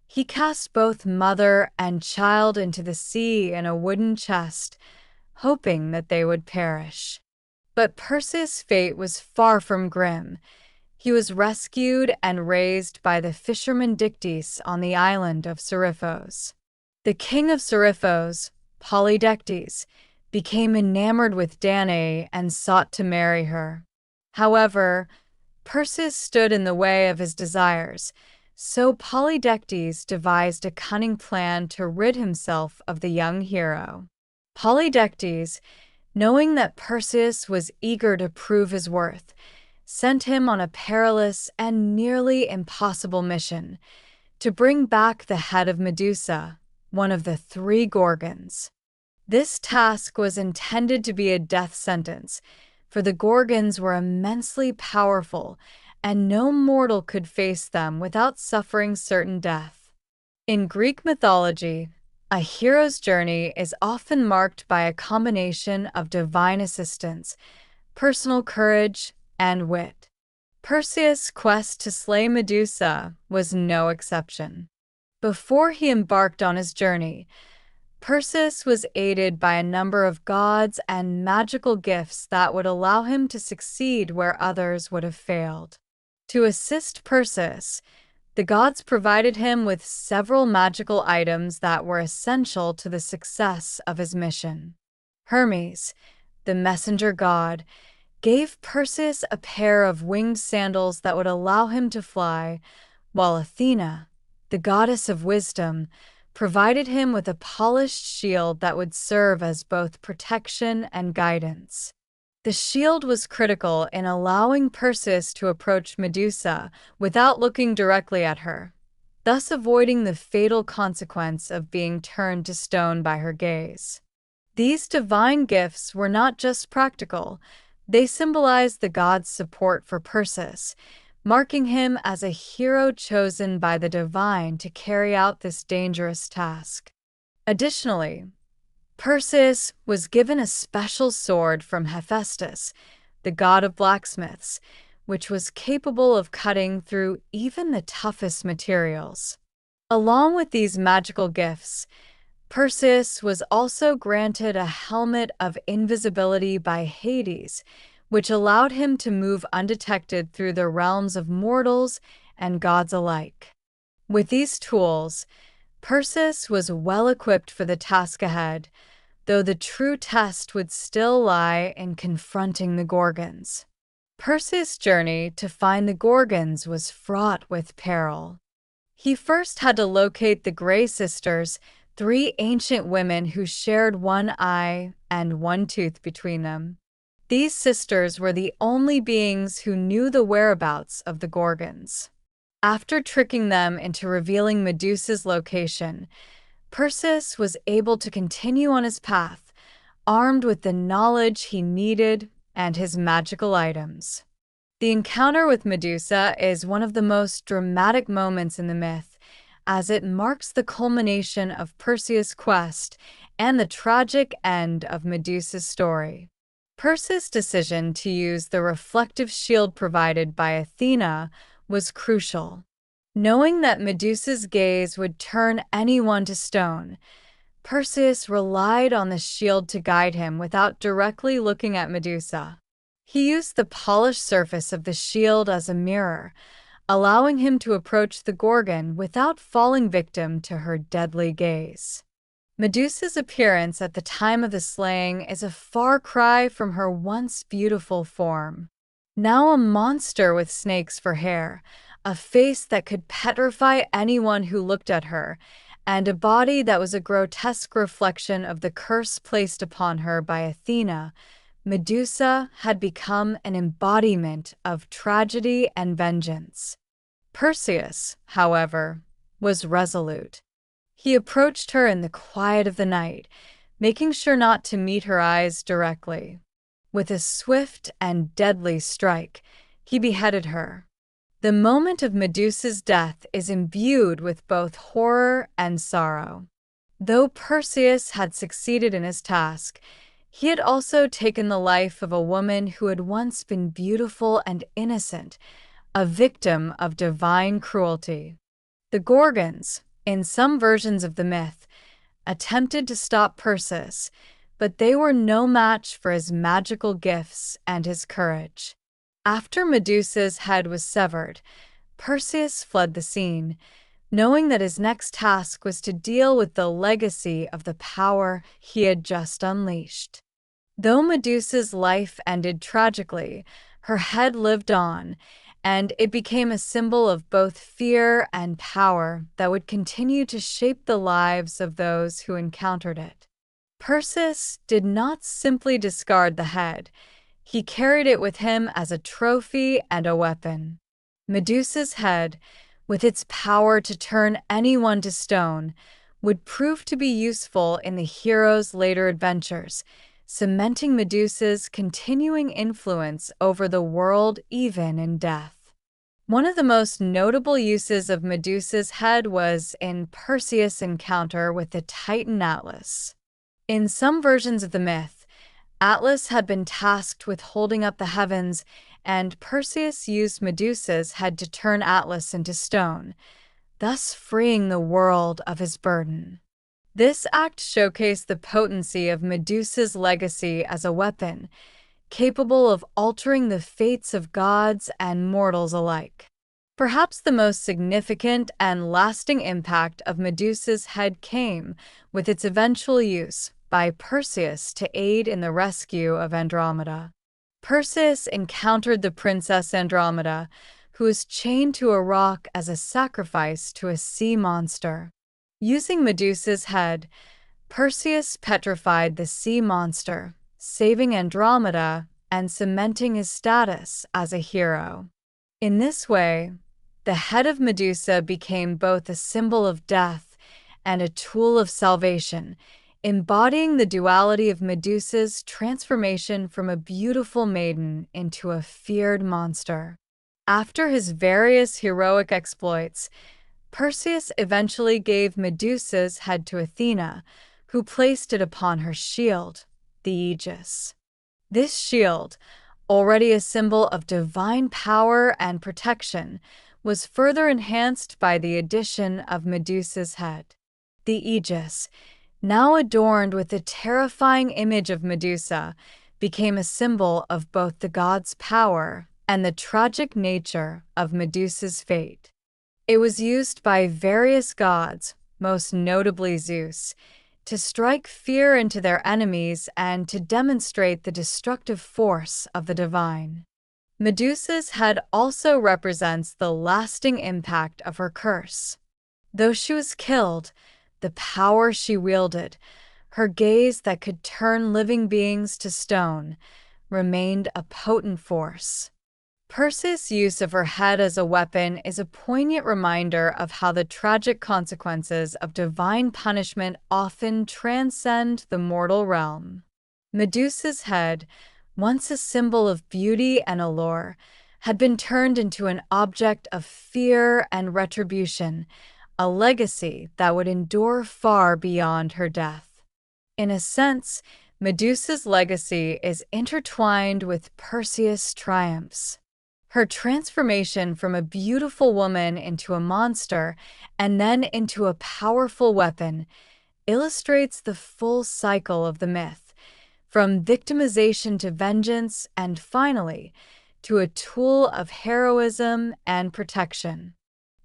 he cast both mother and child into the sea in a wooden chest, hoping that they would perish. But Perseus' fate was far from grim. He was rescued and raised by the fisherman Dictys on the island of Seriphos. The king of Seriphos, Polydectes, became enamored with Danae and sought to marry her. However, Perseus stood in the way of his desires, so Polydectes devised a cunning plan to rid himself of the young hero. Polydectes, knowing that Perseus was eager to prove his worth, sent him on a perilous and nearly impossible mission to bring back the head of Medusa, one of the three Gorgons. This task was intended to be a death sentence, for the Gorgons were immensely powerful, and no mortal could face them without suffering certain death. In Greek mythology, a hero's journey is often marked by a combination of divine assistance, personal courage, and wit. Perseus' quest to slay Medusa was no exception. Before he embarked on his journey, Perseus was aided by a number of gods and magical gifts that would allow him to succeed where others would have failed. To assist Perseus, the gods provided him with several magical items that were essential to the success of his mission. Hermes, the messenger god, gave Perseus a pair of winged sandals that would allow him to fly, while Athena, the goddess of wisdom, provided him with a polished shield that would serve as both protection and guidance. The shield was critical in allowing Perseus to approach Medusa without looking directly at her, thus avoiding the fatal consequence of being turned to stone by her gaze. These divine gifts were not just practical, they symbolized the gods' support for Perseus, marking him as a hero chosen by the divine to carry out this dangerous task. Additionally, Perseus was given a special sword from Hephaestus, the god of blacksmiths, which was capable of cutting through even the toughest materials. Along with these magical gifts, Perseus was also granted a helmet of invisibility by Hades, which allowed him to move undetected through the realms of mortals and gods alike. With these tools, Perseus was well equipped for the task ahead, though the true test would still lie in confronting the Gorgons. Perseus' journey to find the Gorgons was fraught with peril. He first had to locate the Grey Sisters, three ancient women who shared one eye and one tooth between them. These sisters were the only beings who knew the whereabouts of the Gorgons. After tricking them into revealing Medusa's location, Perseus was able to continue on his path, armed with the knowledge he needed and his magical items. The encounter with Medusa is one of the most dramatic moments in the myth, as it marks the culmination of Perseus' quest and the tragic end of Medusa's story. Perseus' decision to use the reflective shield provided by Athena was crucial. Knowing that Medusa's gaze would turn anyone to stone, Perseus relied on the shield to guide him without directly looking at Medusa. He used the polished surface of the shield as a mirror, allowing him to approach the Gorgon without falling victim to her deadly gaze. Medusa's appearance at the time of the slaying is a far cry from her once beautiful form. Now a monster with snakes for hair, a face that could petrify anyone who looked at her, and a body that was a grotesque reflection of the curse placed upon her by Athena, Medusa had become an embodiment of tragedy and vengeance. Perseus, however, was resolute. He approached her in the quiet of the night, making sure not to meet her eyes directly. With a swift and deadly strike, he beheaded her. The moment of Medusa's death is imbued with both horror and sorrow. Though Perseus had succeeded in his task, he had also taken the life of a woman who had once been beautiful and innocent, a victim of divine cruelty. The Gorgons, in some versions of the myth, attempted to stop Perseus, but they were no match for his magical gifts and his courage. After Medusa's head was severed, Perseus fled the scene, knowing that his next task was to deal with the legacy of the power he had just unleashed. Though Medusa's life ended tragically, her head lived on, and it became a symbol of both fear and power that would continue to shape the lives of those who encountered it. Perseus did not simply discard the head, he carried it with him as a trophy and a weapon. Medusa's head, with its power to turn anyone to stone, would prove to be useful in the hero's later adventures, cementing Medusa's continuing influence over the world even in death. One of the most notable uses of Medusa's head was in Perseus' encounter with the Titan Atlas. In some versions of the myth, Atlas had been tasked with holding up the heavens, and Perseus used Medusa's head to turn Atlas into stone, thus freeing the world of his burden. This act showcased the potency of Medusa's legacy as a weapon, capable of altering the fates of gods and mortals alike. Perhaps the most significant and lasting impact of Medusa's head came with its eventual use by Perseus to aid in the rescue of Andromeda. Perseus encountered the princess Andromeda, who was chained to a rock as a sacrifice to a sea monster. Using Medusa's head, Perseus petrified the sea monster, saving Andromeda and cementing his status as a hero. In this way, the head of Medusa became both a symbol of death and a tool of salvation, embodying the duality of Medusa's transformation from a beautiful maiden into a feared monster. After his various heroic exploits, Perseus eventually gave Medusa's head to Athena, who placed it upon her shield, the Aegis. This shield, already a symbol of divine power and protection, was further enhanced by the addition of Medusa's head. The Aegis, now adorned with the terrifying image of Medusa, became a symbol of both the god's power and the tragic nature of Medusa's fate. It was used by various gods, most notably Zeus, to strike fear into their enemies and to demonstrate the destructive force of the divine. Medusa's head also represents the lasting impact of her curse. Though she was killed, the power she wielded, her gaze that could turn living beings to stone, remained a potent force. Perseus' use of her head as a weapon is a poignant reminder of how the tragic consequences of divine punishment often transcend the mortal realm. Medusa's head, once a symbol of beauty and allure, had been turned into an object of fear and retribution, a legacy that would endure far beyond her death. In a sense, Medusa's legacy is intertwined with Perseus' triumphs. Her transformation from a beautiful woman into a monster and then into a powerful weapon illustrates the full cycle of the myth, from victimization to vengeance and finally to a tool of heroism and protection.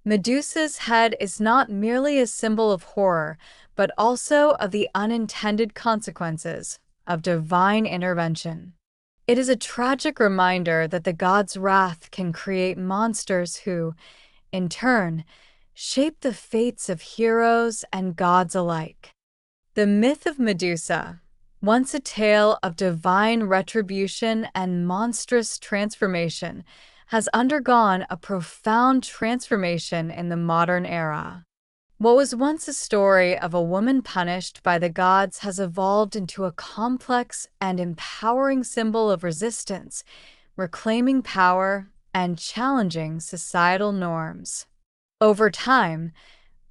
Medusa's head is not merely a symbol of horror, but also of the unintended consequences of divine intervention. It is a tragic reminder that the god's wrath can create monsters who, in turn, shape the fates of heroes and gods alike. The myth of Medusa, once a tale of divine retribution and monstrous transformation, has undergone a profound transformation in the modern era. What was once a story of a woman punished by the gods has evolved into a complex and empowering symbol of resistance, reclaiming power and challenging societal norms. Over time,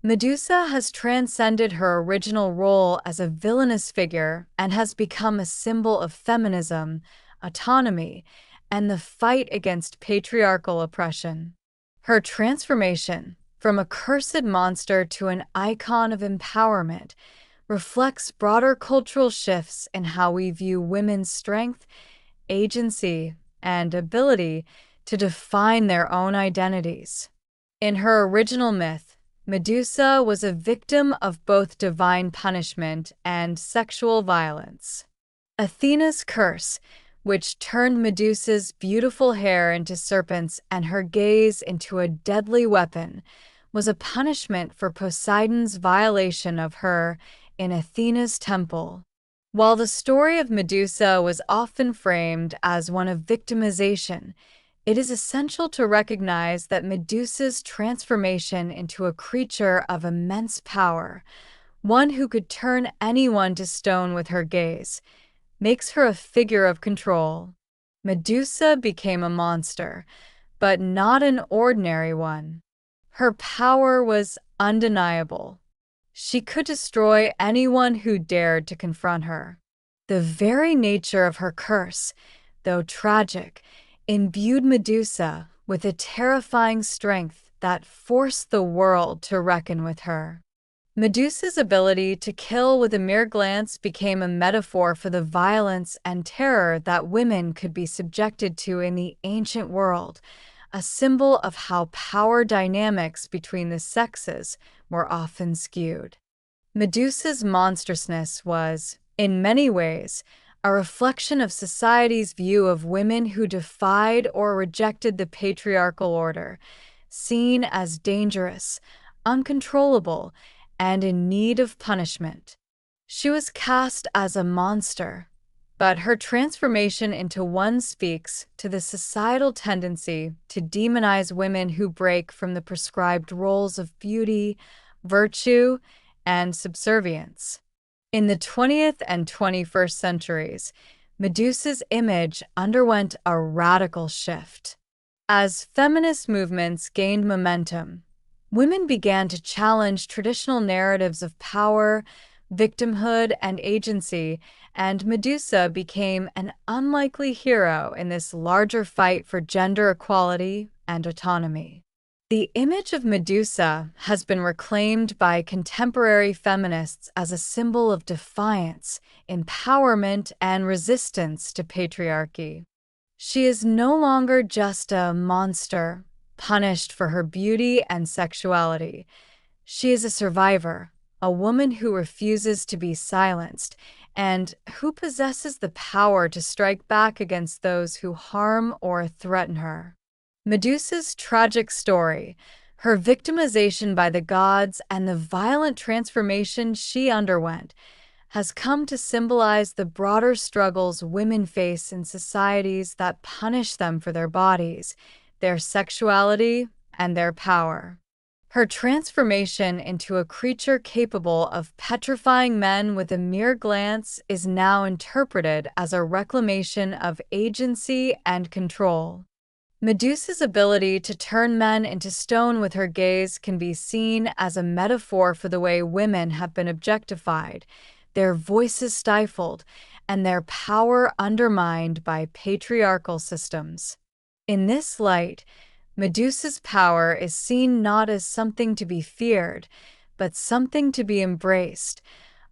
Medusa has transcended her original role as a villainous figure and has become a symbol of feminism, autonomy, and the fight against patriarchal oppression. Her transformation, from a cursed monster to an icon of empowerment, reflects broader cultural shifts in how we view women's strength, agency, and ability to define their own identities. In her original myth, Medusa was a victim of both divine punishment and sexual violence. Athena's curse, which turned Medusa's beautiful hair into serpents and her gaze into a deadly weapon, was a punishment for Poseidon's violation of her in Athena's temple. While the story of Medusa was often framed as one of victimization, it is essential to recognize that Medusa's transformation into a creature of immense power, one who could turn anyone to stone with her gaze, makes her a figure of control. Medusa became a monster, but not an ordinary one. Her power was undeniable. She could destroy anyone who dared to confront her. The very nature of her curse, though tragic, imbued Medusa with a terrifying strength that forced the world to reckon with her. Medusa's ability to kill with a mere glance became a metaphor for the violence and terror that women could be subjected to in the ancient world, a symbol of how power dynamics between the sexes were often skewed. Medusa's monstrousness was, in many ways, a reflection of society's view of women who defied or rejected the patriarchal order, seen as dangerous, uncontrollable, and in need of punishment. She was cast as a monster, but her transformation into one speaks to the societal tendency to demonize women who break from the prescribed roles of beauty, virtue, and subservience. In the 20th and 21st centuries, Medusa's image underwent a radical shift. As feminist movements gained momentum, women began to challenge traditional narratives of power, victimhood, and agency, and Medusa became an unlikely hero in this larger fight for gender equality and autonomy. The image of Medusa has been reclaimed by contemporary feminists as a symbol of defiance, empowerment, and resistance to patriarchy. She is no longer just a monster, punished for her beauty and sexuality. She is a survivor, a woman who refuses to be silenced, and who possesses the power to strike back against those who harm or threaten her. Medusa's tragic story, her victimization by the gods, and the violent transformation she underwent, has come to symbolize the broader struggles women face in societies that punish them for their bodies, their sexuality, and their power. Her transformation into a creature capable of petrifying men with a mere glance is now interpreted as a reclamation of agency and control. Medusa's ability to turn men into stone with her gaze can be seen as a metaphor for the way women have been objectified, their voices stifled, and their power undermined by patriarchal systems. In this light, Medusa's power is seen not as something to be feared, but something to be embraced,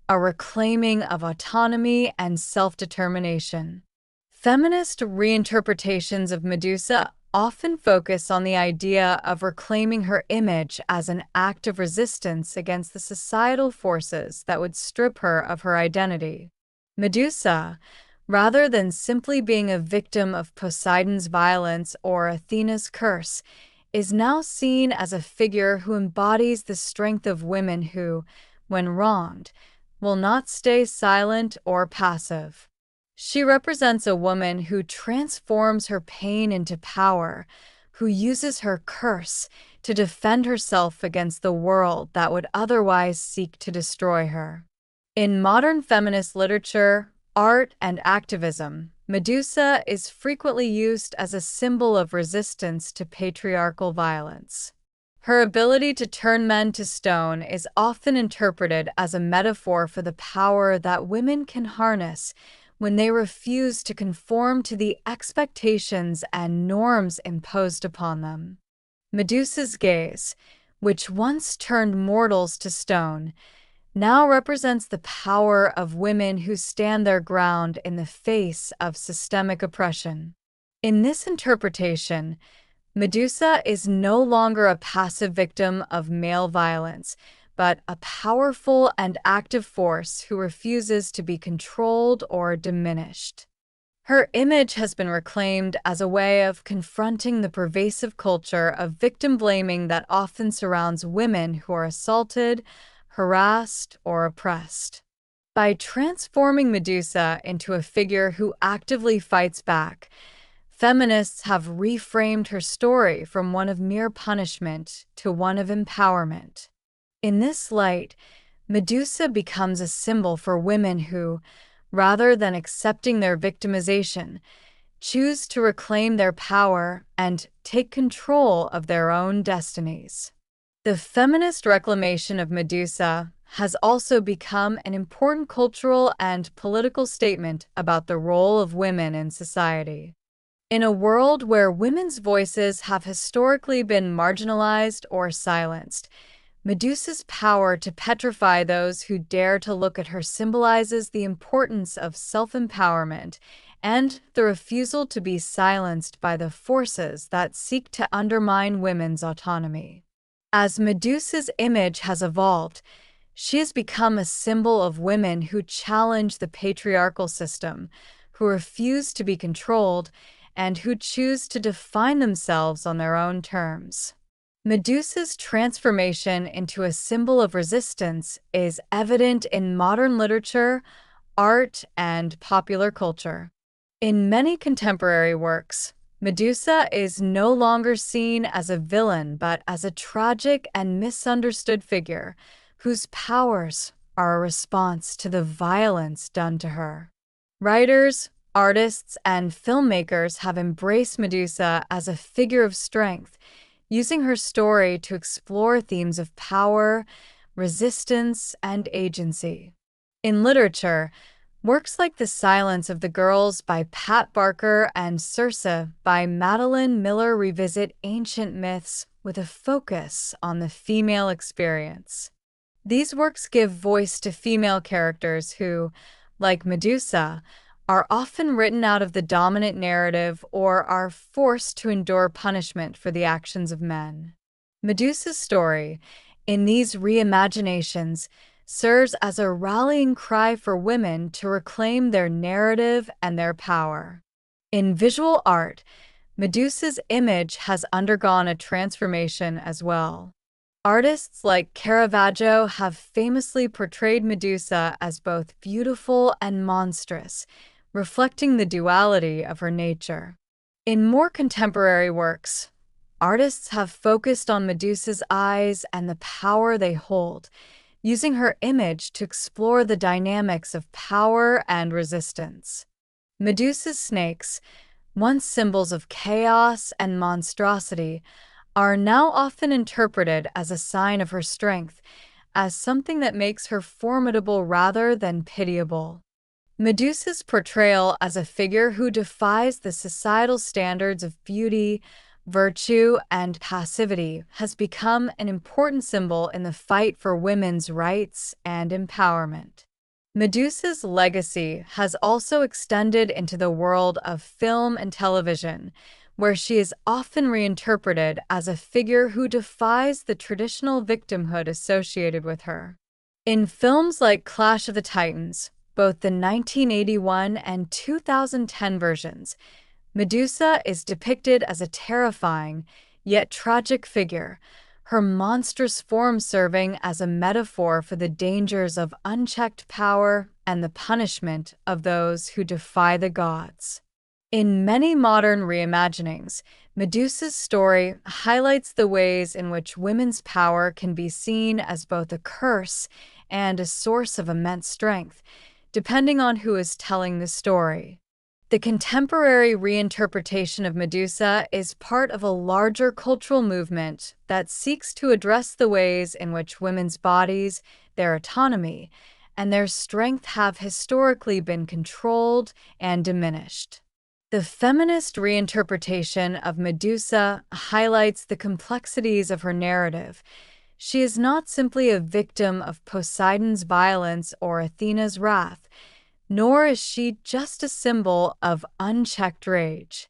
a reclaiming of autonomy and self-determination. Feminist reinterpretations of Medusa often focus on the idea of reclaiming her image as an act of resistance against the societal forces that would strip her of her identity. Medusa, rather than simply being a victim of Poseidon's violence or Athena's curse, is now seen as a figure who embodies the strength of women who, when wronged, will not stay silent or passive. She represents a woman who transforms her pain into power, who uses her curse to defend herself against the world that would otherwise seek to destroy her. In modern feminist literature, art, and activism, Medusa is frequently used as a symbol of resistance to patriarchal violence. Her ability to turn men to stone is often interpreted as a metaphor for the power that women can harness when they refuse to conform to the expectations and norms imposed upon them. Medusa's gaze, which once turned mortals to stone, now represents the power of women who stand their ground in the face of systemic oppression. In this interpretation, Medusa is no longer a passive victim of male violence, but a powerful and active force who refuses to be controlled or diminished. Her image has been reclaimed as a way of confronting the pervasive culture of victim blaming that often surrounds women who are assaulted, harassed, or oppressed. By transforming Medusa into a figure who actively fights back, feminists have reframed her story from one of mere punishment to one of empowerment. In this light, Medusa becomes a symbol for women who, rather than accepting their victimization, choose to reclaim their power and take control of their own destinies. The feminist reclamation of Medusa has also become an important cultural and political statement about the role of women in society. In a world where women's voices have historically been marginalized or silenced, Medusa's power to petrify those who dare to look at her symbolizes the importance of self-empowerment and the refusal to be silenced by the forces that seek to undermine women's autonomy. As Medusa's image has evolved, she has become a symbol of women who challenge the patriarchal system, who refuse to be controlled, and who choose to define themselves on their own terms. Medusa's transformation into a symbol of resistance is evident in modern literature, art, and popular culture. In many contemporary works, Medusa is no longer seen as a villain but as a tragic and misunderstood figure whose powers are a response to the violence done to her. Writers, artists, and filmmakers have embraced Medusa as a figure of strength, using her story to explore themes of power, resistance, and agency. In literature, works like The Silence of the Girls by Pat Barker and Circe by Madeline Miller revisit ancient myths with a focus on the female experience. These works give voice to female characters who, like Medusa, are often written out of the dominant narrative or are forced to endure punishment for the actions of men. Medusa's story, in these reimaginations, serves as a rallying cry for women to reclaim their narrative and their power. In visual art, Medusa's image has undergone a transformation as well. Artists like Caravaggio have famously portrayed Medusa as both beautiful and monstrous, reflecting the duality of her nature. In more contemporary works, artists have focused on Medusa's eyes and the power they hold, using her image to explore the dynamics of power and resistance. Medusa's snakes, once symbols of chaos and monstrosity, are now often interpreted as a sign of her strength, as something that makes her formidable rather than pitiable. Medusa's portrayal as a figure who defies the societal standards of beauty, virtue, and passivity has become an important symbol in the fight for women's rights and empowerment. Medusa's legacy has also extended into the world of film and television, where she is often reinterpreted as a figure who defies the traditional victimhood associated with her. In films like Clash of the Titans, both the 1981 and 2010 versions, Medusa is depicted as a terrifying, yet tragic figure, her monstrous form serving as a metaphor for the dangers of unchecked power and the punishment of those who defy the gods. In many modern reimaginings, Medusa's story highlights the ways in which women's power can be seen as both a curse and a source of immense strength, depending on who is telling the story. The contemporary reinterpretation of Medusa is part of a larger cultural movement that seeks to address the ways in which women's bodies, their autonomy, and their strength have historically been controlled and diminished. The feminist reinterpretation of Medusa highlights the complexities of her narrative. She is not simply a victim of Poseidon's violence or Athena's wrath, nor is she just a symbol of unchecked rage.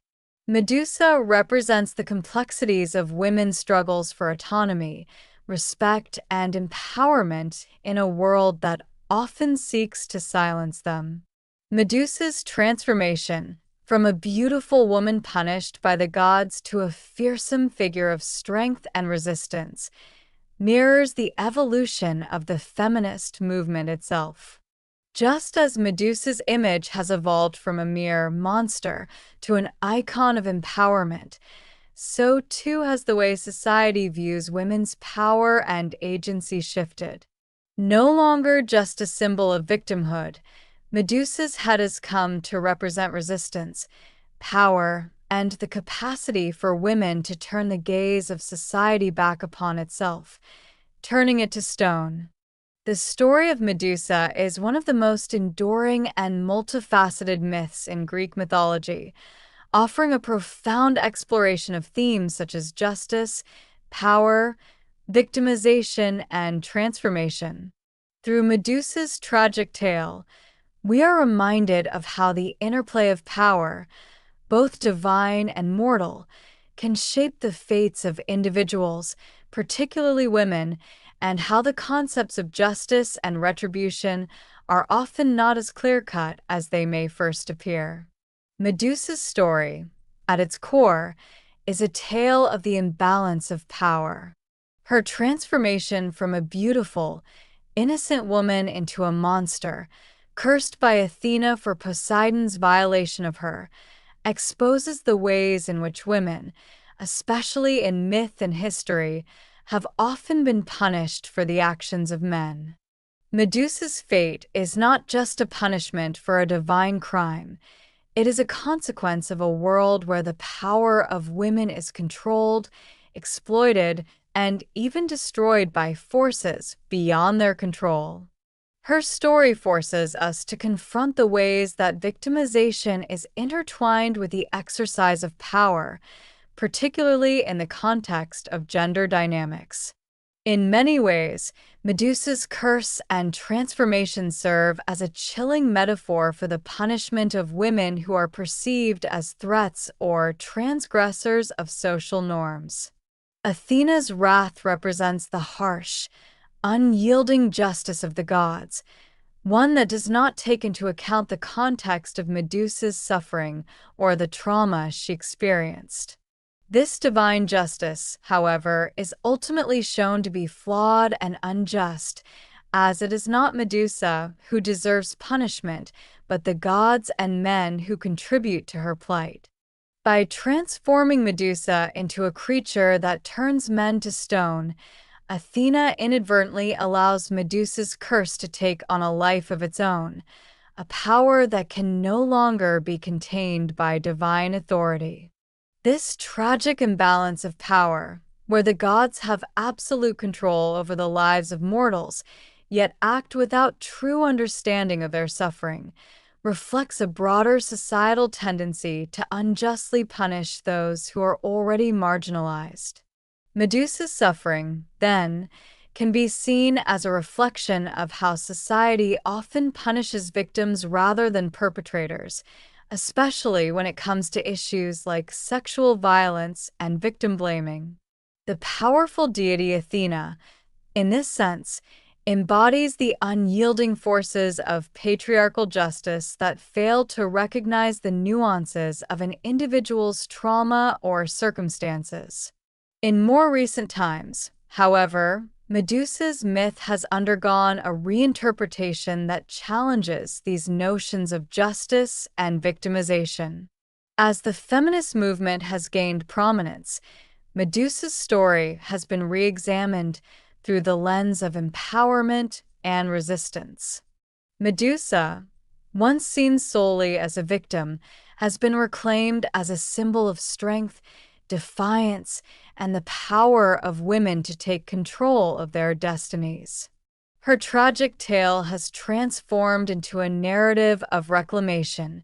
Medusa represents the complexities of women's struggles for autonomy, respect, and empowerment in a world that often seeks to silence them. Medusa's transformation, from a beautiful woman punished by the gods to a fearsome figure of strength and resistance, mirrors the evolution of the feminist movement itself. Just as Medusa's image has evolved from a mere monster to an icon of empowerment, so too has the way society views women's power and agency shifted. No longer just a symbol of victimhood, Medusa's head has come to represent resistance, power, and the capacity for women to turn the gaze of society back upon itself, turning it to stone. The story of Medusa is one of the most enduring and multifaceted myths in Greek mythology, offering a profound exploration of themes such as justice, power, victimization, and transformation. Through Medusa's tragic tale, we are reminded of how the interplay of power, both divine and mortal, can shape the fates of individuals, particularly women, and how the concepts of justice and retribution are often not as clear-cut as they may first appear. Medusa's story, at its core, is a tale of the imbalance of power. Her transformation from a beautiful, innocent woman into a monster, cursed by Athena for Poseidon's violation of her, exposes the ways in which women, especially in myth and history, have often been punished for the actions of men. Medusa's fate is not just a punishment for a divine crime. It is a consequence of a world where the power of women is controlled, exploited, and even destroyed by forces beyond their control. Her story forces us to confront the ways that victimization is intertwined with the exercise of power, particularly in the context of gender dynamics. In many ways, Medusa's curse and transformation serve as a chilling metaphor for the punishment of women who are perceived as threats or transgressors of social norms. Athena's wrath represents the harsh, unyielding justice of the gods, one that does not take into account the context of Medusa's suffering or the trauma she experienced. This divine justice, however, is ultimately shown to be flawed and unjust, as it is not Medusa who deserves punishment, but the gods and men who contribute to her plight. By transforming Medusa into a creature that turns men to stone, Athena inadvertently allows Medusa's curse to take on a life of its own, a power that can no longer be contained by divine authority. This tragic imbalance of power, where the gods have absolute control over the lives of mortals, yet act without true understanding of their suffering, reflects a broader societal tendency to unjustly punish those who are already marginalized. Medusa's suffering, then, can be seen as a reflection of how society often punishes victims rather than perpetrators, especially when it comes to issues like sexual violence and victim blaming. The powerful deity Athena, in this sense, embodies the unyielding forces of patriarchal justice that fail to recognize the nuances of an individual's trauma or circumstances. In more recent times, however, Medusa's myth has undergone a reinterpretation that challenges these notions of justice and victimization. As the feminist movement has gained prominence, Medusa's story has been re-examined through the lens of empowerment and resistance. Medusa, once seen solely as a victim, has been reclaimed as a symbol of strength, defiance, and the power of women to take control of their destinies. Her tragic tale has transformed into a narrative of reclamation,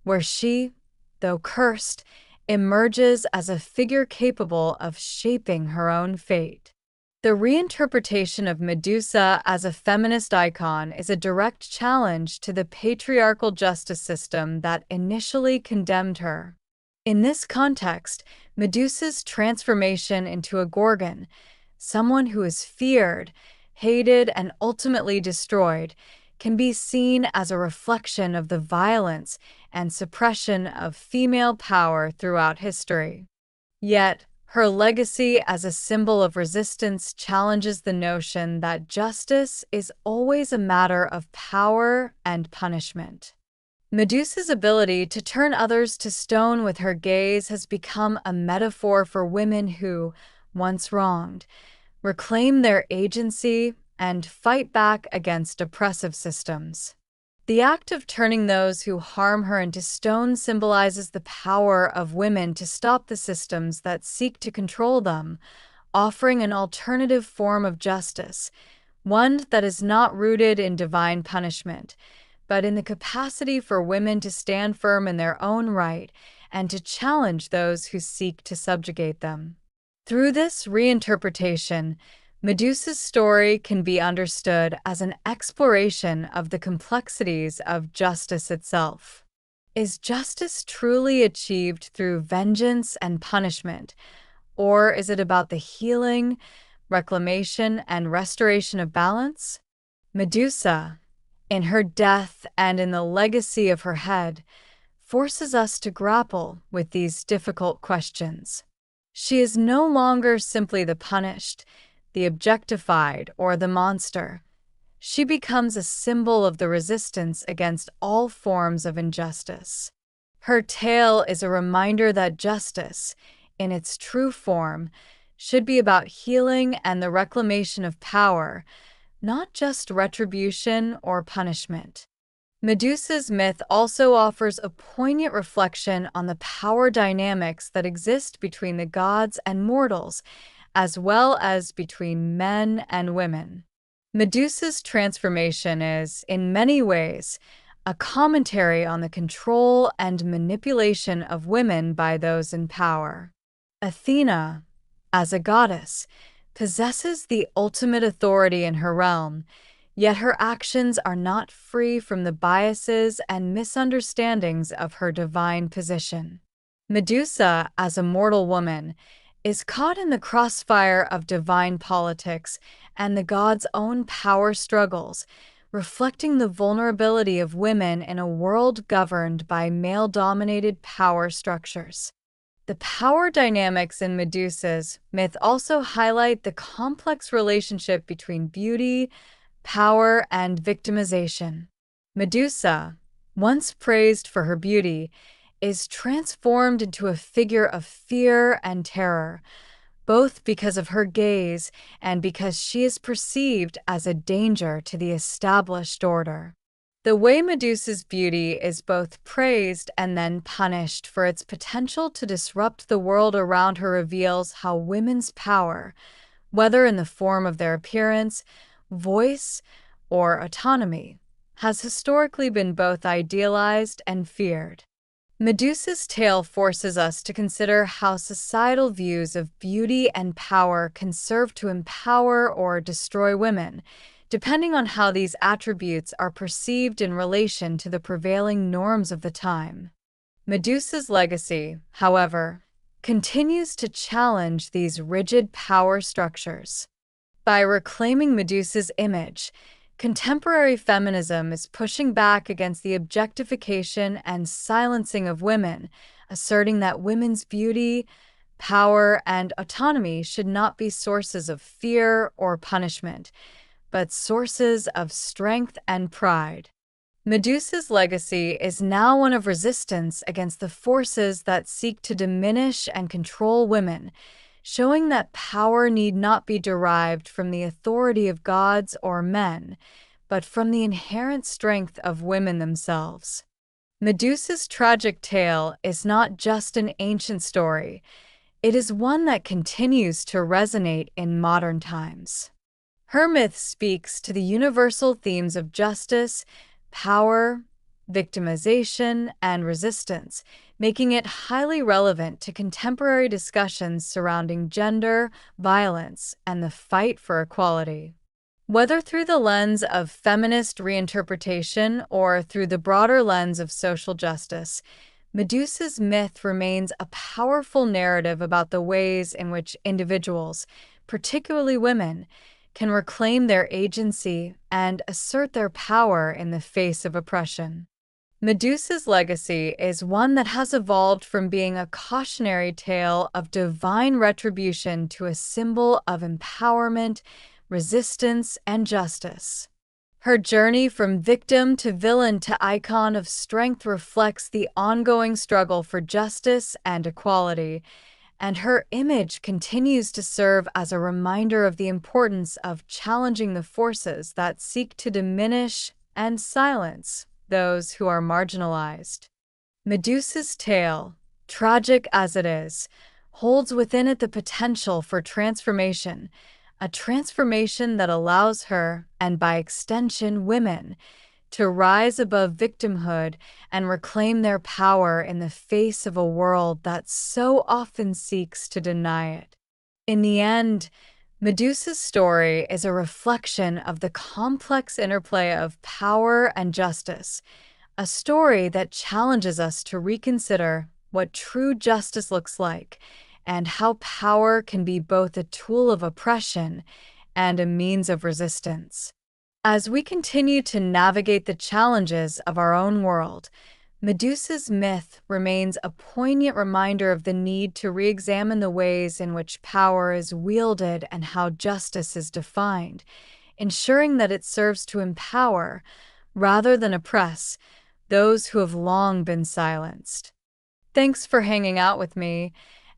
where she, though cursed, emerges as a figure capable of shaping her own fate. The reinterpretation of Medusa as a feminist icon is a direct challenge to the patriarchal justice system that initially condemned her. In this context, Medusa's transformation into a Gorgon, someone who is feared, hated, and ultimately destroyed, can be seen as a reflection of the violence and suppression of female power throughout history. Yet, her legacy as a symbol of resistance challenges the notion that justice is always a matter of power and punishment. Medusa's ability to turn others to stone with her gaze has become a metaphor for women who, once wronged, reclaim their agency and fight back against oppressive systems. The act of turning those who harm her into stone symbolizes the power of women to stop the systems that seek to control them, offering an alternative form of justice, one that is not rooted in divine punishment, but in the capacity for women to stand firm in their own right and to challenge those who seek to subjugate them. Through this reinterpretation, Medusa's story can be understood as an exploration of the complexities of justice itself. Is justice truly achieved through vengeance and punishment, or is it about the healing, reclamation, and restoration of balance? Medusa, in her death and in the legacy of her head, forces us to grapple with these difficult questions. She is no longer simply the punished, the objectified, or the monster. She becomes a symbol of the resistance against all forms of injustice. Her tale is a reminder that justice, in its true form, should be about healing and the reclamation of power, not just retribution or punishment. Medusa's myth also offers a poignant reflection on the power dynamics that exist between the gods and mortals, as well as between men and women. Medusa's transformation is, in many ways, a commentary on the control and manipulation of women by those in power. Athena, as a goddess, possesses the ultimate authority in her realm, yet her actions are not free from the biases and misunderstandings of her divine position. Medusa, as a mortal woman, is caught in the crossfire of divine politics and the gods' own power struggles, reflecting the vulnerability of women in a world governed by male-dominated power structures. The power dynamics in Medusa's myth also highlight the complex relationship between beauty, power, and victimization. Medusa, once praised for her beauty, is transformed into a figure of fear and terror, both because of her gaze and because she is perceived as a danger to the established order. The way Medusa's beauty is both praised and then punished for its potential to disrupt the world around her reveals how women's power, whether in the form of their appearance, voice, or autonomy, has historically been both idealized and feared. Medusa's tale forces us to consider how societal views of beauty and power can serve to empower or destroy women, depending on how these attributes are perceived in relation to the prevailing norms of the time. Medusa's legacy, however, continues to challenge these rigid power structures. By reclaiming Medusa's image, contemporary feminism is pushing back against the objectification and silencing of women, asserting that women's beauty, power, and autonomy should not be sources of fear or punishment, but sources of strength and pride. Medusa's legacy is now one of resistance against the forces that seek to diminish and control women, showing that power need not be derived from the authority of gods or men, but from the inherent strength of women themselves. Medusa's tragic tale is not just an ancient story, it is one that continues to resonate in modern times. Her myth speaks to the universal themes of justice, power, victimization, and resistance, making it highly relevant to contemporary discussions surrounding gender, violence, and the fight for equality. Whether through the lens of feminist reinterpretation or through the broader lens of social justice, Medusa's myth remains a powerful narrative about the ways in which individuals, particularly women, can reclaim their agency and assert their power in the face of oppression. Medusa's legacy is one that has evolved from being a cautionary tale of divine retribution to a symbol of empowerment, resistance, and justice. Her journey from victim to villain to icon of strength reflects the ongoing struggle for justice and equality, and her image continues to serve as a reminder of the importance of challenging the forces that seek to diminish and silence those who are marginalized. Medusa's tale, tragic as it is, holds within it the potential for transformation, a transformation that allows her, and by extension women, to rise above victimhood and reclaim their power in the face of a world that so often seeks to deny it. In the end, Medusa's story is a reflection of the complex interplay of power and justice, a story that challenges us to reconsider what true justice looks like and how power can be both a tool of oppression and a means of resistance. As we continue to navigate the challenges of our own world, Medusa's myth remains a poignant reminder of the need to re-examine the ways in which power is wielded and how justice is defined, ensuring that it serves to empower, rather than oppress, those who have long been silenced. Thanks for hanging out with me,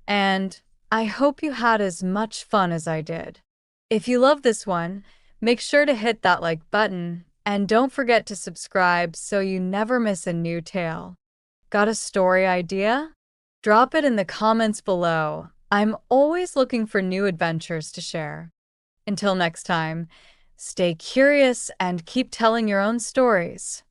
and I hope you had as much fun as I did. If you love this one, make sure to hit that like button, and don't forget to subscribe so you never miss a new tale. Got a story idea? Drop it in the comments below. I'm always looking for new adventures to share. Until next time, stay curious and keep telling your own stories.